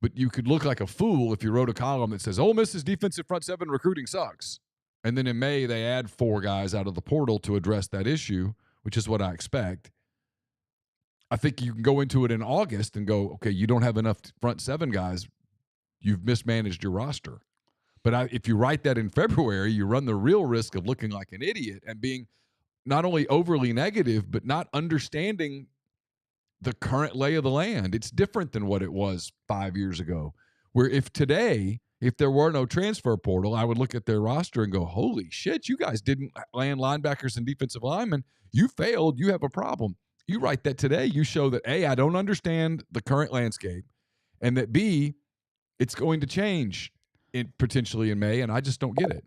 But you could look like a fool if you wrote a column that says, Ole Miss's defensive front seven recruiting sucks. And then in May, they add 4 guys out of the portal to address that issue, which is what I expect. I think you can go into it in August and go, okay, you don't have enough front seven guys. You've mismanaged your roster. But if you write that in February, you run the real risk of looking like an idiot and being not only overly negative, but not understanding the current lay of the land. It's different than what it was 5 years ago, where if there were no transfer portal, I would look at their roster and go, holy shit, you guys didn't land linebackers and defensive linemen. You failed. You have a problem. You write that today, you show that, A, I don't understand the current landscape, and that, B, it's going to change potentially in May, and I just don't get it.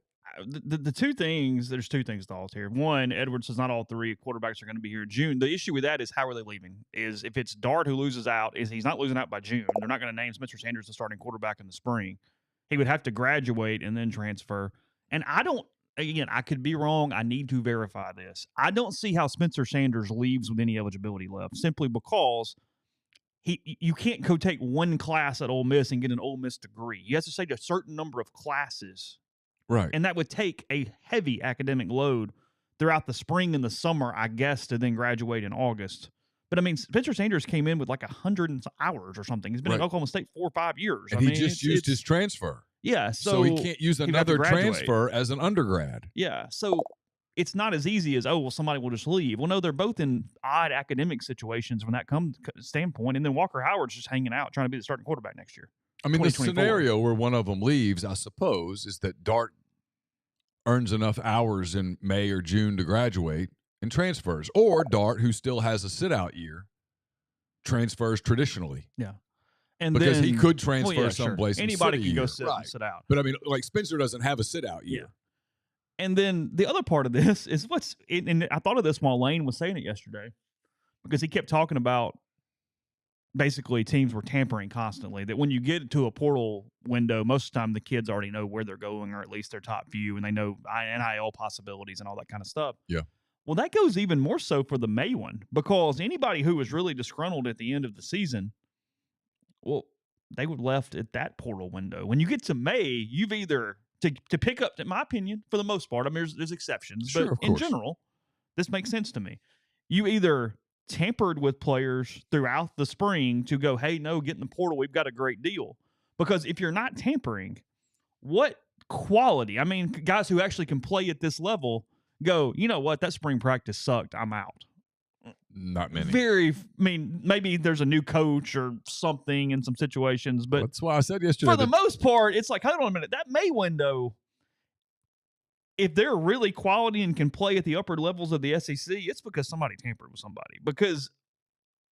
The two things, there's two things to alter here. One, Edwards says not all three quarterbacks are going to be here in June. The issue with that is how are they leaving? Is if it's Dart who loses out, he's not losing out by June. They're not going to name Spencer Sanders the starting quarterback in the spring. He would have to graduate and then transfer. And I could be wrong. I need to verify this. I don't see how Spencer Sanders leaves with any eligibility left, simply because you can't go take one class at Ole Miss and get an Ole Miss degree. You have to take a certain number of classes. Right. And that would take a heavy academic load throughout the spring and the summer, I guess, to then graduate in August. But, I mean, Spencer Sanders came in with like 100 hours or something. He's been at Oklahoma State 4 or 5 years. And he just used his transfer. Yeah. So he can't use another transfer as an undergrad. Yeah. So it's not as easy as, somebody will just leave. Well, no, they're both in odd academic situations from that standpoint. And then Walker Howard's just hanging out, trying to be the starting quarterback next year. I mean, the scenario where one of them leaves, I suppose, is that Dart earns enough hours in May or June to graduate and transfers. Or Dart, who still has a sit-out year, transfers traditionally. Yeah. And because he could transfer someplace. Sure. Anybody can go sit sit out. But, I mean, like Spencer doesn't have a sit-out year. Yeah. And then the other part of this is and I thought of this while Lane was saying it yesterday, because he kept talking about basically teams were tampering constantly, that when you get to a portal window, most of the time the kids already know where they're going, or at least their top few, and they know NIL possibilities and all that kind of stuff. Yeah. Well, that goes even more so for the May one, because anybody who was really disgruntled at the end of the season, well, they were left at that portal window. When you get to May, you've either to pick up, in my opinion, for the most part, I mean, there's exceptions, but in general, this makes sense to me. You either tampered with players throughout the spring to go, hey, no, get in the portal, we've got a great deal. Because if you're not tampering, what quality? I mean, guys who actually can play at this level go, you know what, that spring practice sucked, I'm out. Not many. Maybe there's a new coach or something in some situations, but that's why I said yesterday. For the most part, it's like, hold on a minute, that May window, if they're really quality and can play at the upper levels of the SEC, it's because somebody tampered with somebody. Because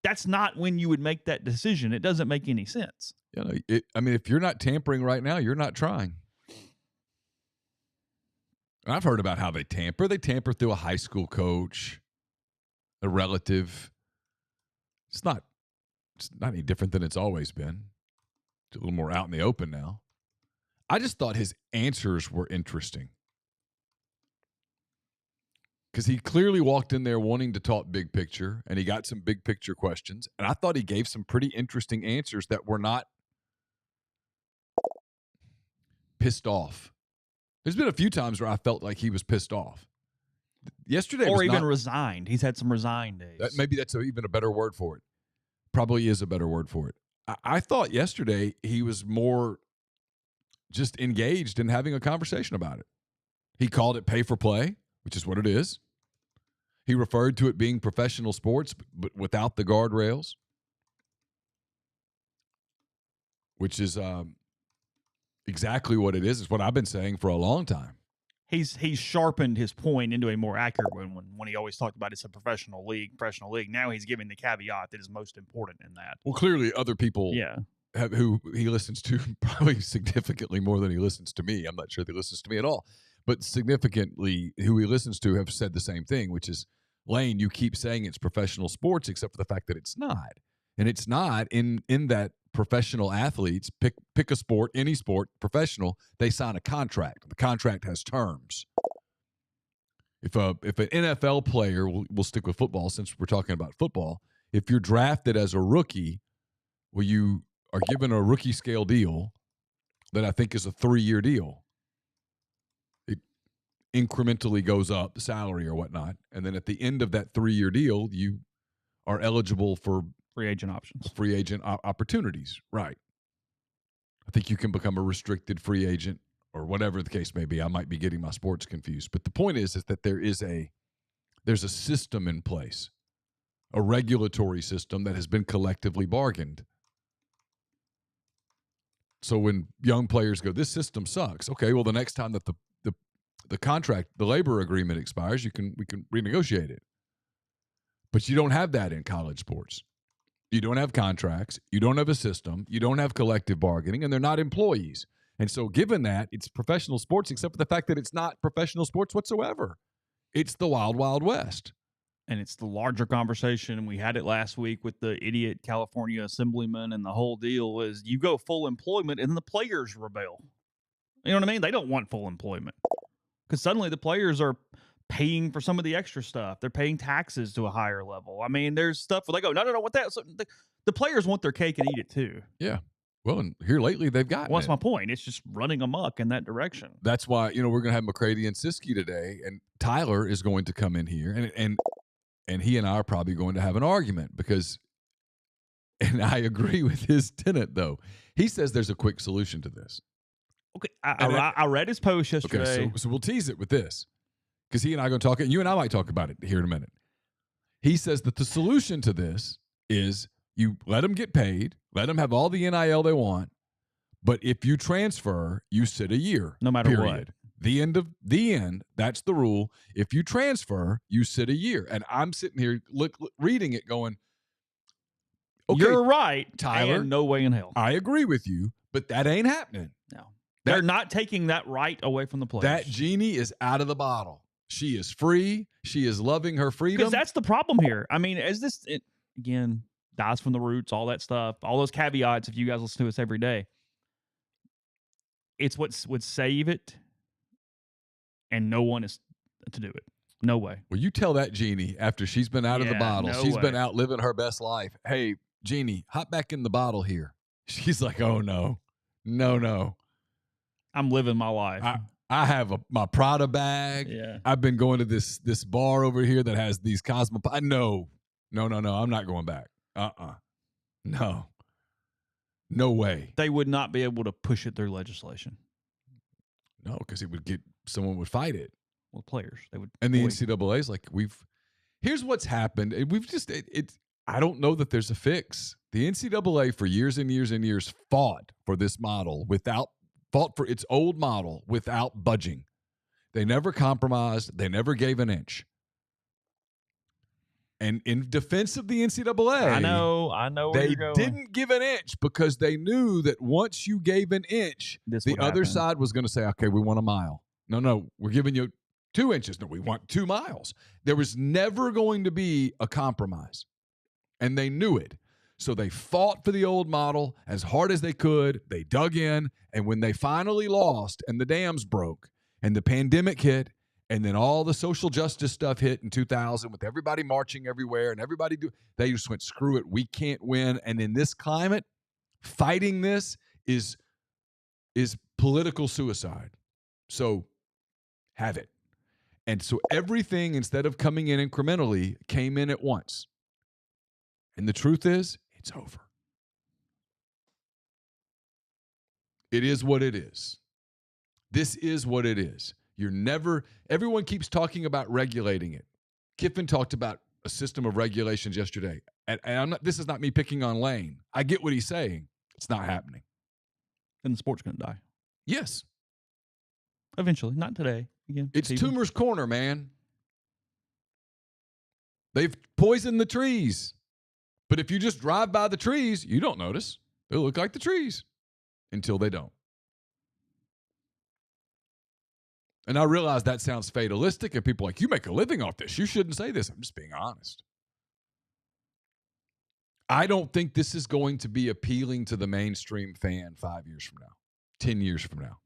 that's not when you would make that decision. It doesn't make any sense. If you're not tampering right now, you're not trying. I've heard about how they tamper. They tamper through a high school coach, a relative. It's not any different than it's always been. It's a little more out in the open now. I just thought his answers were interesting, because he clearly walked in there wanting to talk big picture, and he got some big picture questions. And I thought he gave some pretty interesting answers that were not pissed off. There's been a few times where I felt like he was pissed off. Yesterday or even resigned. He's had some resigned days. Maybe that's even a better word for it. Probably is a better word for it. I thought yesterday he was more just engaged in having a conversation about it. He called it pay for play, which is what it is. He referred to it being professional sports, but without the guardrails, which is exactly what it is. It's what I've been saying for a long time. He's sharpened his point into a more accurate one when he always talked about it's a professional league. Now he's giving the caveat that is most important in that. Well, clearly other people who he listens to probably significantly more than he listens to me. I'm not sure that he listens to me at all. But significantly who he listens to have said the same thing, which is, Lane, you keep saying it's professional sports, except for the fact that it's not. And it's not in that professional athletes pick a sport, any sport, professional, they sign a contract. The contract has terms. If an NFL player, we'll stick with football since we're talking about football, if you're drafted as a rookie, well, you are given a rookie scale deal that I think is a 3-year deal. It incrementally goes up, the salary or whatnot, and then at the end of that 3-year deal, you are eligible for free agent options, free agent opportunities. Right. I think you can become a restricted free agent or whatever the case may be. I might be getting my sports confused. But the point is that there's a system in place, a regulatory system that has been collectively bargained. So when young players go, this system sucks. Okay, well, the next time that the contract, the labor agreement expires, we can renegotiate it. But you don't have that in college sports. You don't have contracts. You don't have a system. You don't have collective bargaining, and they're not employees. And so given that, it's professional sports, except for the fact that it's not professional sports whatsoever. It's the wild, wild west. And it's the larger conversation, and we had it last week with the idiot California assemblyman, and the whole deal is you go full employment, and then the players rebel. You know what I mean? They don't want full employment because suddenly the players are paying for some of the extra stuff. They're paying taxes to a higher level. I mean, there's stuff where they go, no, what that? So the players want their cake and eat it too. Yeah. Well, and here lately they've gotten What's my point? It's just running amok in that direction. That's why, we're going to have McCready and Siskey today, and Tyler is going to come in here, and he and I are probably going to have an argument because, and I agree with his tenant, though. He says there's a quick solution to this. Okay, I read his post yesterday. Okay, so we'll tease it with this because he and I are going to talk, and you and I might talk about it here in a minute. He says that the solution to this is you let them get paid, let them have all the NIL they want, but if you transfer, you sit a year. No matter what. The end, that's the rule. If you transfer, you sit a year. And I'm sitting here reading it going, okay, you're right, Tyler. And no way in hell. I agree with you, but that ain't happening. No. They're not taking that right away from the players. That genie is out of the bottle. She is free. She is loving her freedom. Because that's the problem here. I mean, again, dies from the roots, all that stuff, all those caveats, if you guys listen to us every day. It's what would save it, and no one is to do it. No way. Well, you tell that genie after she's been out of the bottle, she's been out living her best life. Hey, genie, hop back in the bottle here. She's like, oh, no. I'm living my life. I have my Prada bag. Yeah. I've been going to this bar over here that has these No, I'm not going back. No way. They would not be able to push it through legislation. No, because someone would fight it. Well, players, they would. And the NCAA is like, here's what's happened. I don't know that there's a fix. The NCAA for years and years and years fought for this model fought for its old model without budging. They never compromised. They never gave an inch. And in defense of the NCAA, I know they you're going. didn't give an inch because they knew that once you gave an inch, the other side was going to say, okay, we want a mile. No, we're giving you 2 inches. No, we want 2 miles. There was never going to be a compromise. And they knew it. So they fought for the old model as hard as they could. They dug in. And when they finally lost and the dams broke and the pandemic hit, and then all the social justice stuff hit in 2000 with everybody marching everywhere and they just went, screw it, we can't win. And in this climate, fighting this is political suicide. So have it. And so everything, instead of coming in incrementally, came in at once. And the truth is, it's over. It is what it is. This is what it is. Everyone keeps talking about regulating it. Kiffin talked about a system of regulations yesterday. And this is not me picking on Lane. I get what he's saying. It's not happening. And the sport's going to die. Yes. Eventually. Not today. Again, it's Toomer's Corner, man. They've poisoned the trees. But if you just drive by the trees, you don't notice. They look like the trees until they don't. And I realize that sounds fatalistic, and people are like, you make a living off this. You shouldn't say this. I'm just being honest. I don't think this is going to be appealing to the mainstream fan 5 years from now, 10 years from now.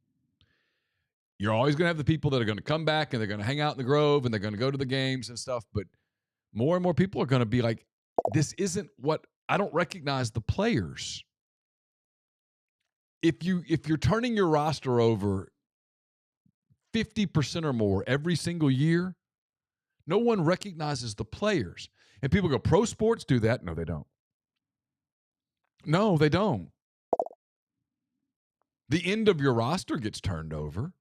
You're always going to have the people that are going to come back, and they're going to hang out in the Grove, and they're going to go to the games and stuff. But more and more people are going to be like, this isn't what – I don't recognize the players. If you're turning your roster over 50% or more every single year, no one recognizes the players. And people go, pro sports do that? No, they don't. No, they don't. The end of your roster gets turned over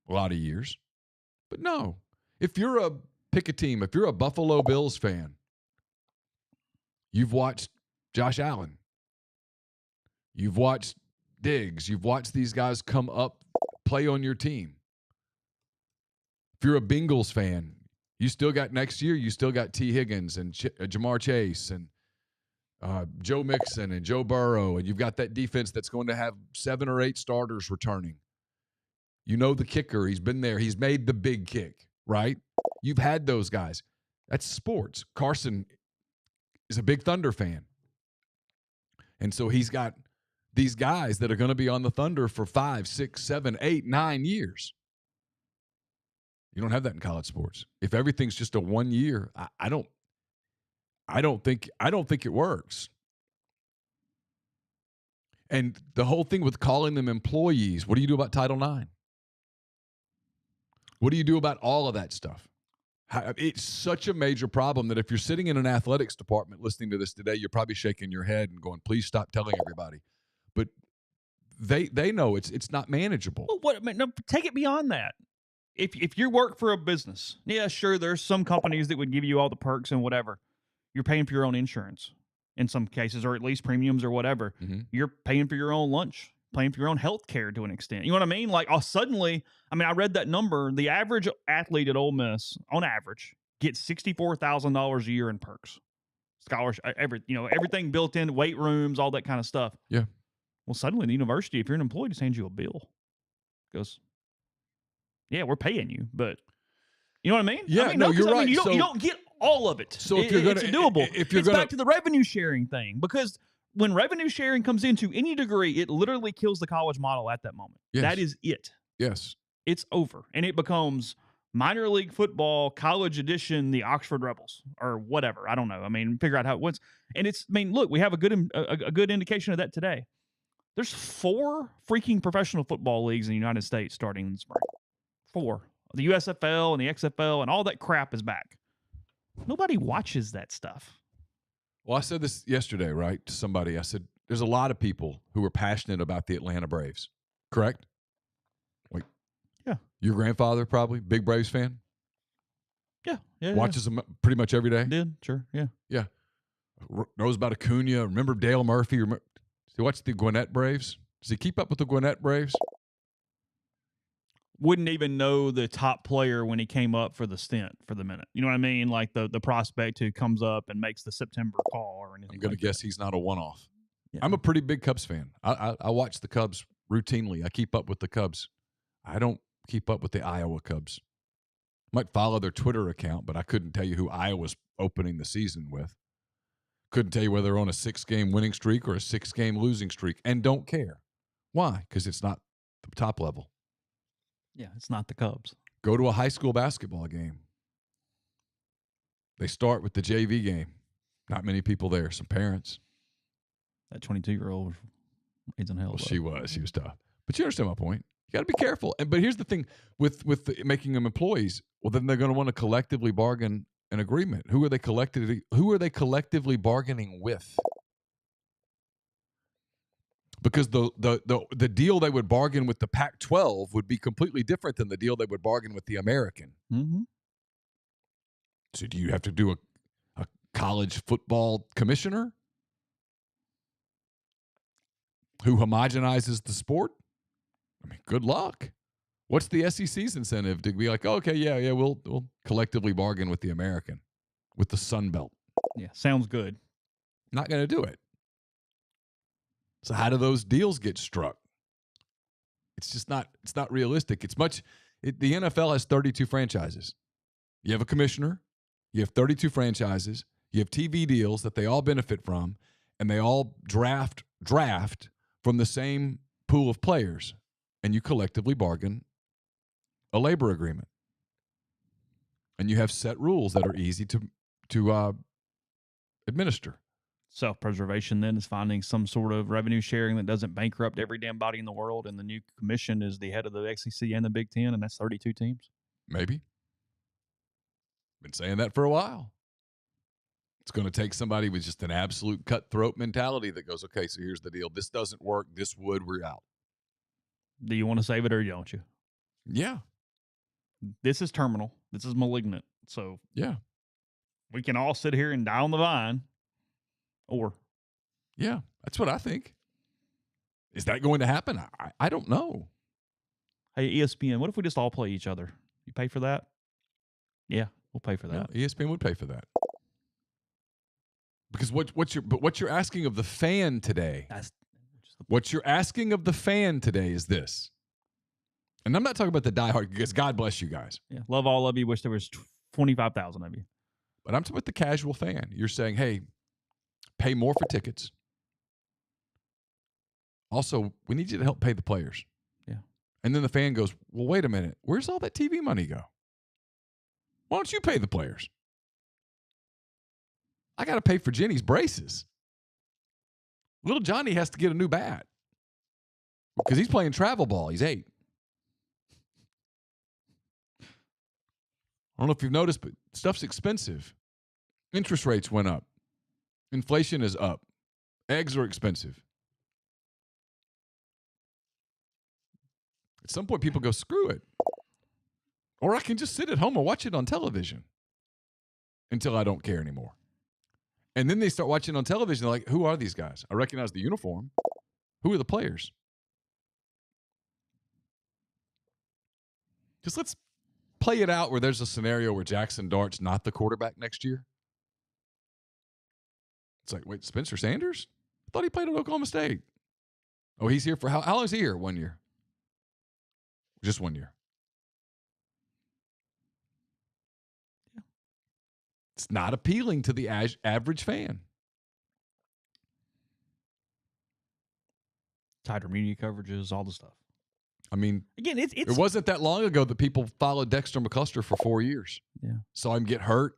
a lot of years. But no, pick a team. If you're a Buffalo Bills fan, you've watched Josh Allen. You've watched Diggs. You've watched these guys come up, play on your team. If you're a Bengals fan, you still got next year, you still got T. Higgins and Jamar Chase and Joe Mixon and Joe Burrow, and you've got that defense that's going to have 7 or 8 starters returning. You know the kicker. He's been there. He's made the big kick, right? You've had those guys. That's sports. Carson is a big Thunder fan. And so he's got these guys that are going to be on the Thunder for 5, 6, 7, 8, 9 years. You don't have that in college sports. If everything's just a 1 year, I don't think it works. And the whole thing with calling them employees, what do you do about Title IX? What do you do about all of that stuff? It's such a major problem that if you're sitting in an athletics department listening to this today, you're probably shaking your head and going, please stop telling everybody. But they know it's not manageable. Well, no, take it beyond that. If you work for a business, yeah, sure, there's some companies that would give you all the perks and whatever. You're paying for your own insurance in some cases, or at least premiums or whatever. Mm-hmm. You're paying for your own lunch, paying for your own health care to an extent. You know what I mean? Like, suddenly, I read that number. The average athlete at Ole Miss, on average, gets $64,000 a year in perks, scholarship, everything built in, weight rooms, all that kind of stuff. Yeah. Well, suddenly the university, if you're an employee, just hands you a bill. Goes, yeah, we're paying you, but you know what I mean? Yeah, you're right. You don't get all of it. So if you're going it's doable. It's back to the revenue sharing thing, because when revenue sharing comes into any degree, it literally kills the college model at that moment. Yes. That is it. Yes. It's over. And it becomes minor league football, college edition, the Oxford Rebels, or whatever. I don't know. Figure out how it was. And look, we have a good indication of that today. There's 4 freaking professional football leagues in the United States starting in the spring. 4. The USFL and the XFL and all that crap is back. Nobody watches that stuff. Well, I said this yesterday, right, to somebody. I said, there's a lot of people who are passionate about the Atlanta Braves, correct? Like, yeah. Your grandfather probably, big Braves fan? Yeah. Watches them pretty much every day? Did, sure, yeah. Yeah. Knows about Acuna. Remember Dale Murphy? Does he watch the Gwinnett Braves? Does he keep up with the Gwinnett Braves? Wouldn't even know the top player when he came up for the stint for the minute. You know what I mean? Like the prospect who comes up and makes the September call or anything. I'm going to guess he's not a one-off. Yeah. I'm a pretty big Cubs fan. I watch the Cubs routinely. I keep up with the Cubs. I don't keep up with the Iowa Cubs. Might follow their Twitter account, but I couldn't tell you who Iowa's opening the season with. Couldn't tell you whether they're on a 6-game winning streak or a 6-game losing streak, and don't care. Why? Because it's not the top level. Yeah, it's not the Cubs. Go to a high school basketball game. They start with the JV game. Not many people there. Some parents. That 22-year-old is in hell. Well, she was tough. But you understand my point. You got to be careful. But here's the thing with making them employees. Well, then they're going to want to collectively bargain an agreement. Who are they collectively bargaining with? Because the deal they would bargain with the Pac-12 would be completely different than the deal they would bargain with the American. Mm-hmm. So do you have to do a college football commissioner who homogenizes the sport? Good luck. What's the SEC's incentive to be like, oh, okay, yeah, we'll collectively bargain with the American, with the Sun Belt? Yeah, sounds good. Not going to do it. So how do those deals get struck? It's not realistic. The NFL has 32 franchises. You have a commissioner, you have 32 franchises, you have TV deals that they all benefit from, and they all draft from the same pool of players, and you collectively bargain a labor agreement. And you have set rules that are easy to administer. Self-preservation then is finding some sort of revenue sharing that doesn't bankrupt every damn body in the world, and the new commission is the head of the SEC and the Big Ten, and that's 32 teams. Maybe. Been saying that for a while. It's going to take somebody with just an absolute cutthroat mentality that goes, okay, so here's the deal. This doesn't work. This would. We're out. Do you want to save it or don't you? Yeah. This is terminal. This is malignant. So yeah, we can all sit here and die on the vine. Or yeah, that's what I think. Is that going to happen? I don't know. Hey, ESPN, what if we just all play each other? You pay for that? Yeah, we'll pay for that. Yeah, ESPN would pay for that. Because what you're asking of the fan today, what you're asking of the fan today is this. And I'm not talking about the diehard, because God bless you guys. Yeah, love all of you. Wish there was 25,000 of you. But I'm talking about the casual fan. You're saying, hey, pay more for tickets. Also, we need you to help pay the players. Yeah. And then the fan goes, well, wait a minute. Where's all that TV money go? Why don't you pay the players? I got to pay for Jenny's braces. Little Johnny has to get a new bat because he's playing travel ball. He's 8. I don't know if you've noticed, but stuff's expensive. Interest rates went up. Inflation is up. Eggs are expensive. At some point, people go, screw it. Or I can just sit at home and watch it on television until I don't care anymore. And then they start watching on television. They're like, who are these guys? I recognize the uniform. Who are the players? Just let's play it out where there's a scenario where Jackson Dart's not the quarterback next year. It's like, wait, Spencer Sanders? I thought he played at Oklahoma State. Oh, he's here for how long is he here? 1 year. Just 1 year. Yeah. It's not appealing to the average fan. Tighter media coverages, all the stuff. I mean, again, it wasn't that long ago that people followed Dexter McCluster for 4 years. Yeah. Saw him get hurt.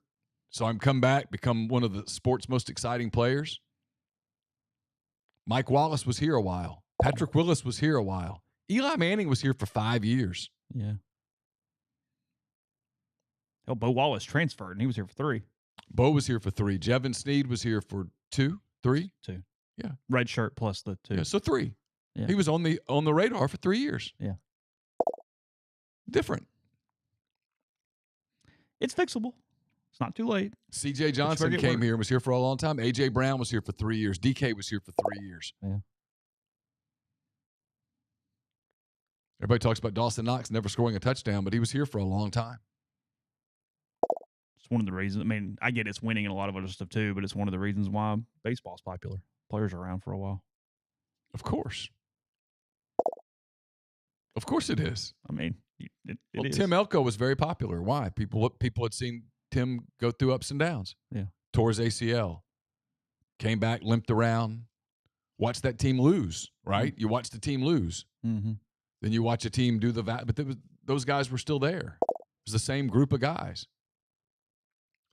Saw him come back, become one of the sport's most exciting players. Mike Wallace was here a while. Patrick Willis was here a while. Eli Manning was here for 5 years. Yeah. Oh, Bo Wallace transferred, and he was here for 3. Bo was here for 3. Jevin Sneed was here for 2, 3. 2. Yeah. Red shirt plus the 2. Yeah, so 3. Yeah. He was on the radar for 3 years. Yeah. Different. It's fixable. It's not too late. C.J. Johnson came here and was here for a long time. A.J. Brown was here for 3 years. DK was here for 3 years. Yeah. Everybody talks about Dawson Knox never scoring a touchdown, but he was here for a long time. It's one of the reasons. I mean, I get it's winning and a lot of other stuff too, but it's one of the reasons why baseball's popular. Players are around for a while. Of course. Of course it is. I mean, it is. Tim Elko was very popular. Why? People had seen Tim go through ups and downs. Yeah. Tore his ACL. Came back, limped around. Watched that team lose, right? Mm-hmm. You watched the team lose. Mm-hmm. Then you watch a team do but those guys were still there. It was the same group of guys.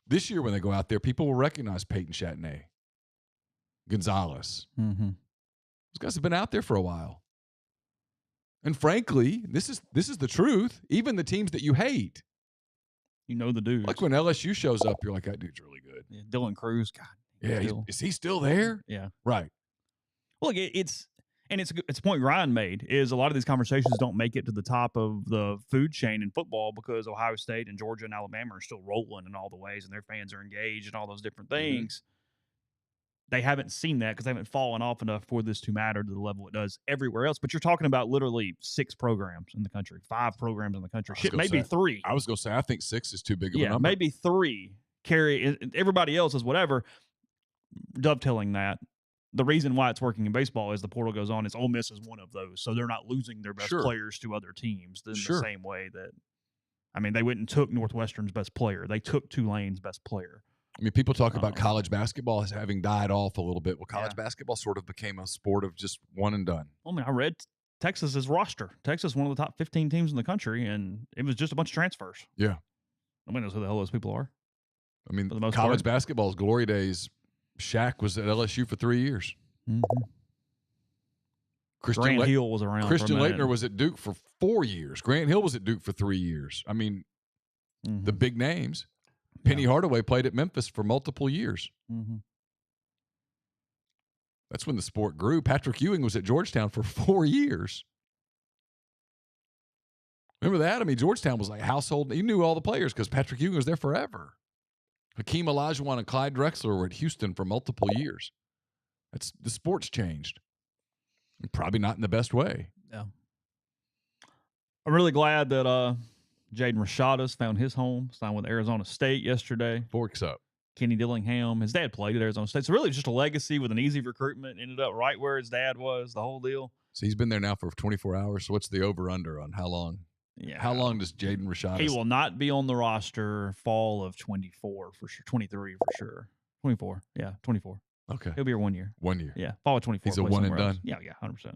This year when they go out there, people will recognize Peyton Chatney, Gonzalez. Mm-hmm. Those guys have been out there for a while. And frankly, this is the truth. Even the teams that you hate. You know the dudes. Like when LSU shows up, you're like, that dude's really good. Yeah, Dylan Cruz, God. Yeah, is he still there? Yeah. Right. Well, it's a point Ryan made is a lot of these conversations don't make it to the top of the food chain in football because Ohio State and Georgia and Alabama are still rolling in all the ways and their fans are engaged and all those different things. They haven't seen that because they haven't fallen off enough for this to matter to the level it does everywhere else. But you're talking about literally 6 programs in the country, 5 programs in the country. Shit, maybe 3. I was going to say, I think 6 is too big of a number. Maybe 3 carry. Everybody else is whatever. Dovetailing that, the reason why it's working in baseball is the portal goes on. Is Ole Miss is one of those, so they're not losing their best players to other teams in the same way that. I mean, they went and took Northwestern's best player. They took Tulane's best player. I mean, people talk about college basketball as having died off a little bit. Well, college basketball sort of became a sport of just one and done. I mean, I read Texas's roster. Texas, one of the top 15 teams in the country, and it was just a bunch of transfers. Yeah. Nobody knows who the hell those people are. I mean, college basketball's glory days, Shaq was at LSU for 3 years. Mm-hmm. Grant Hill was around. Christian Laettner was at Duke for 4 years. Grant Hill was at Duke for 3 years. I mean, the big names. Penny Hardaway played at Memphis for multiple years. Mm-hmm. That's when the sport grew. Patrick Ewing was at Georgetown for 4 years. Remember that? I mean, Georgetown was like household. He knew all the players because Patrick Ewing was there forever. Hakeem Olajuwon and Clyde Drexler were at Houston for multiple years. The sport's changed. Probably not in the best way. Yeah. I'm really glad that Jaden Rashada's found his home, signed with Arizona State yesterday. Forks up. Kenny Dillingham, his dad played at Arizona State. So really just a legacy with an easy recruitment. Ended up right where his dad was, the whole deal. So he's been there now for 24 hours. So what's the over-under on how long? Yeah. How long does Jaden Rashada? He will not be on the roster fall of 24 for sure. 23 for sure. 24. Yeah, 24. Okay. He'll be here 1 year. 1 year. Yeah, fall of 24. He's a one and done. Yeah, 100%.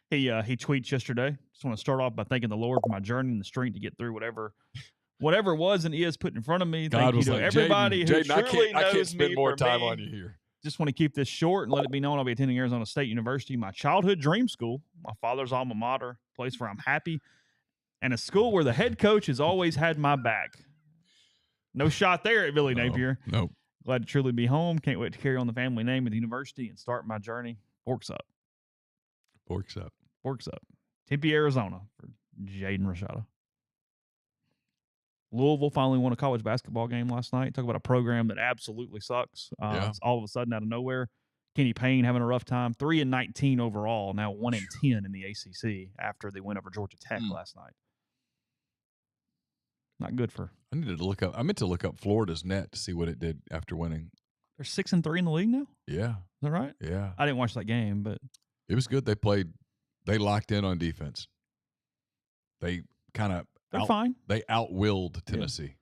He tweets yesterday. Just want to start off by thanking the Lord for my journey and the strength to get through whatever it was and is put in front of me. God Thank you was to like, everybody who Jaden, truly knows I can't spend me more for time me. on you here. Just want to keep this short and let it be known I'll be attending Arizona State University, my childhood dream school, my father's alma mater, place where I'm happy, and a school where the head coach has always had my back. No shot there at Billy Napier. Nope. Glad to truly be home. Can't wait to carry on the family name at the university and start my journey. Forks up. Forks up. Forks up. Tempe, Arizona for Jaden Rashada. Louisville finally won a college basketball game last night. Talk about a program that absolutely sucks. All of a sudden, out of nowhere, Kenny Payne having a rough time. 3-19 overall, now 1-10 in the ACC after they went over Georgia Tech last night. Not good for. I meant to look up Florida's net to see what it did after winning. They're 6-3 in the league now. Yeah. Is that right? Yeah. I didn't watch that game, but it was good. They locked in on defense. They kind of fine. They outwilled Tennessee.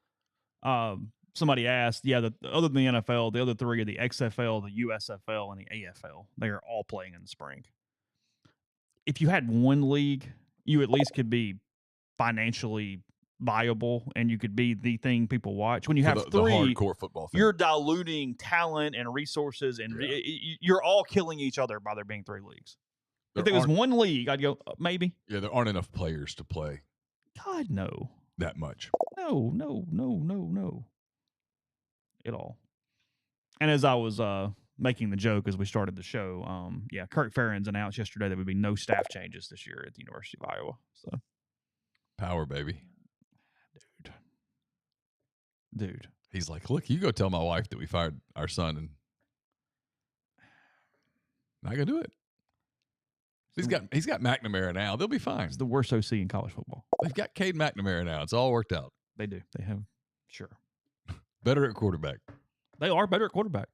Yeah. Somebody asked, other than the NFL, the other three are the XFL, the USFL, and the AFL. They are all playing in the spring. If you had one league, you at least could be financially viable and you could be the thing people watch. When you have the three, hardcore football thing, you're diluting talent and resources, and you're all killing each other by there being three leagues. If there was one league, I'd go, maybe. Yeah, there aren't enough players to play. God, no. That much. No. At all. And as I was making the joke as we started the show, Kirk Ferentz announced yesterday there would be no staff changes this year at the University of Iowa. So, power, baby. Dude. He's like, look, you go tell my wife that we fired our son, and not gonna do it. He's got McNamara now. They'll be fine. It's the worst OC in college football. They've got Cade McNamara now. It's all worked out. They do. They have, sure. Better at quarterback. They are better at quarterback.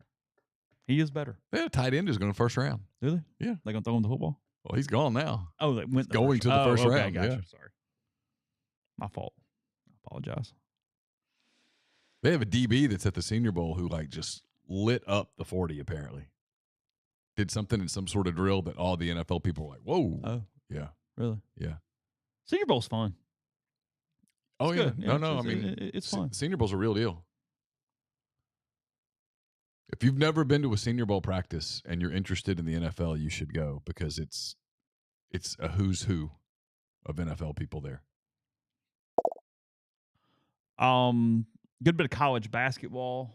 He is better. They had a tight end who's going to first round. Do they? Yeah. They going to throw him the football? Well, he's gone now. Oh, they went going to the first round. Gotcha. Yeah. Sorry. My fault. I apologize. They have a DB that's at the Senior Bowl who just lit up the 40 apparently. Did something in some sort of drill that all the NFL people were like, whoa. Oh. Yeah. Really? Yeah. Senior Bowl's fun. Oh, yeah. Good. No. I mean, it's fun. Senior Bowl's a real deal. If you've never been to a Senior Bowl practice and you're interested in the NFL, you should go because it's a who's who of NFL people there. Good bit of college basketball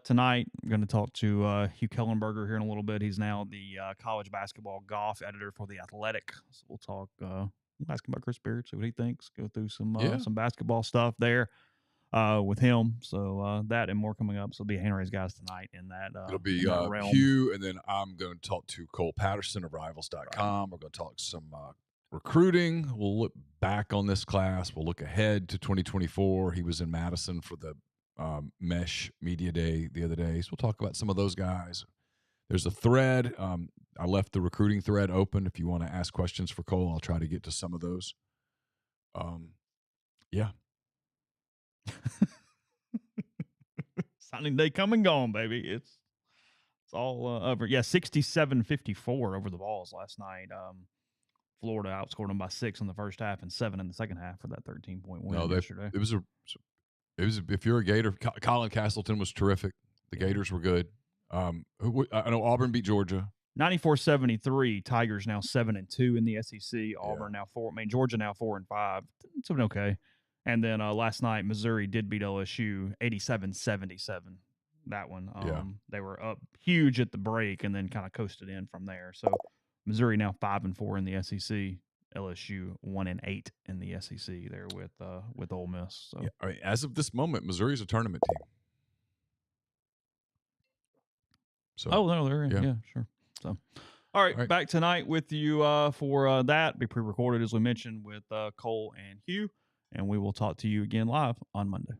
tonight. I'm going to talk to Hugh Kellenberger here in a little bit. He's now the college basketball golf editor for The Athletic. So we'll talk ask him about Chris Beard, see what he thinks, go through some basketball stuff there with him. So that and more coming up. So it'll be Henry's guys tonight in that it'll be realm. Hugh, and then I'm going to talk to Cole Patterson of Rivals.com. Right. We're going to talk some recruiting. We'll look back on this class. We'll look ahead to 2024. He was in Madison for the Mesh Media Day the other day. So we'll talk about some of those guys. There's a thread. I left the recruiting thread open. If you want to ask questions for Cole, I'll try to get to some of those. Yeah. Signing day come and gone, baby. It's all over. Yeah, 67-54 over the Vols last night. Florida outscored them by 6 in the first half and 7 in the second half for that 13-point win yesterday. It was if you're a Gator, Colin Castleton was terrific. The Gators were good. I know Auburn beat Georgia 94-73. Tigers now 7-2 in the SEC. Auburn now 4. Georgia now 4-5. It's been okay. And then last night, Missouri did beat LSU 87-77. That one. They were up huge at the break and then kind of coasted in from there. So Missouri now 5-4 in the SEC. LSU 1-8 in the SEC there with Ole Miss. So all right. As of this moment, Missouri's a tournament team. So they're in. Yeah, sure. So, all right, back tonight with you for that. Be pre-recorded, as we mentioned, with Cole and Hugh. And we will talk to you again live on Monday.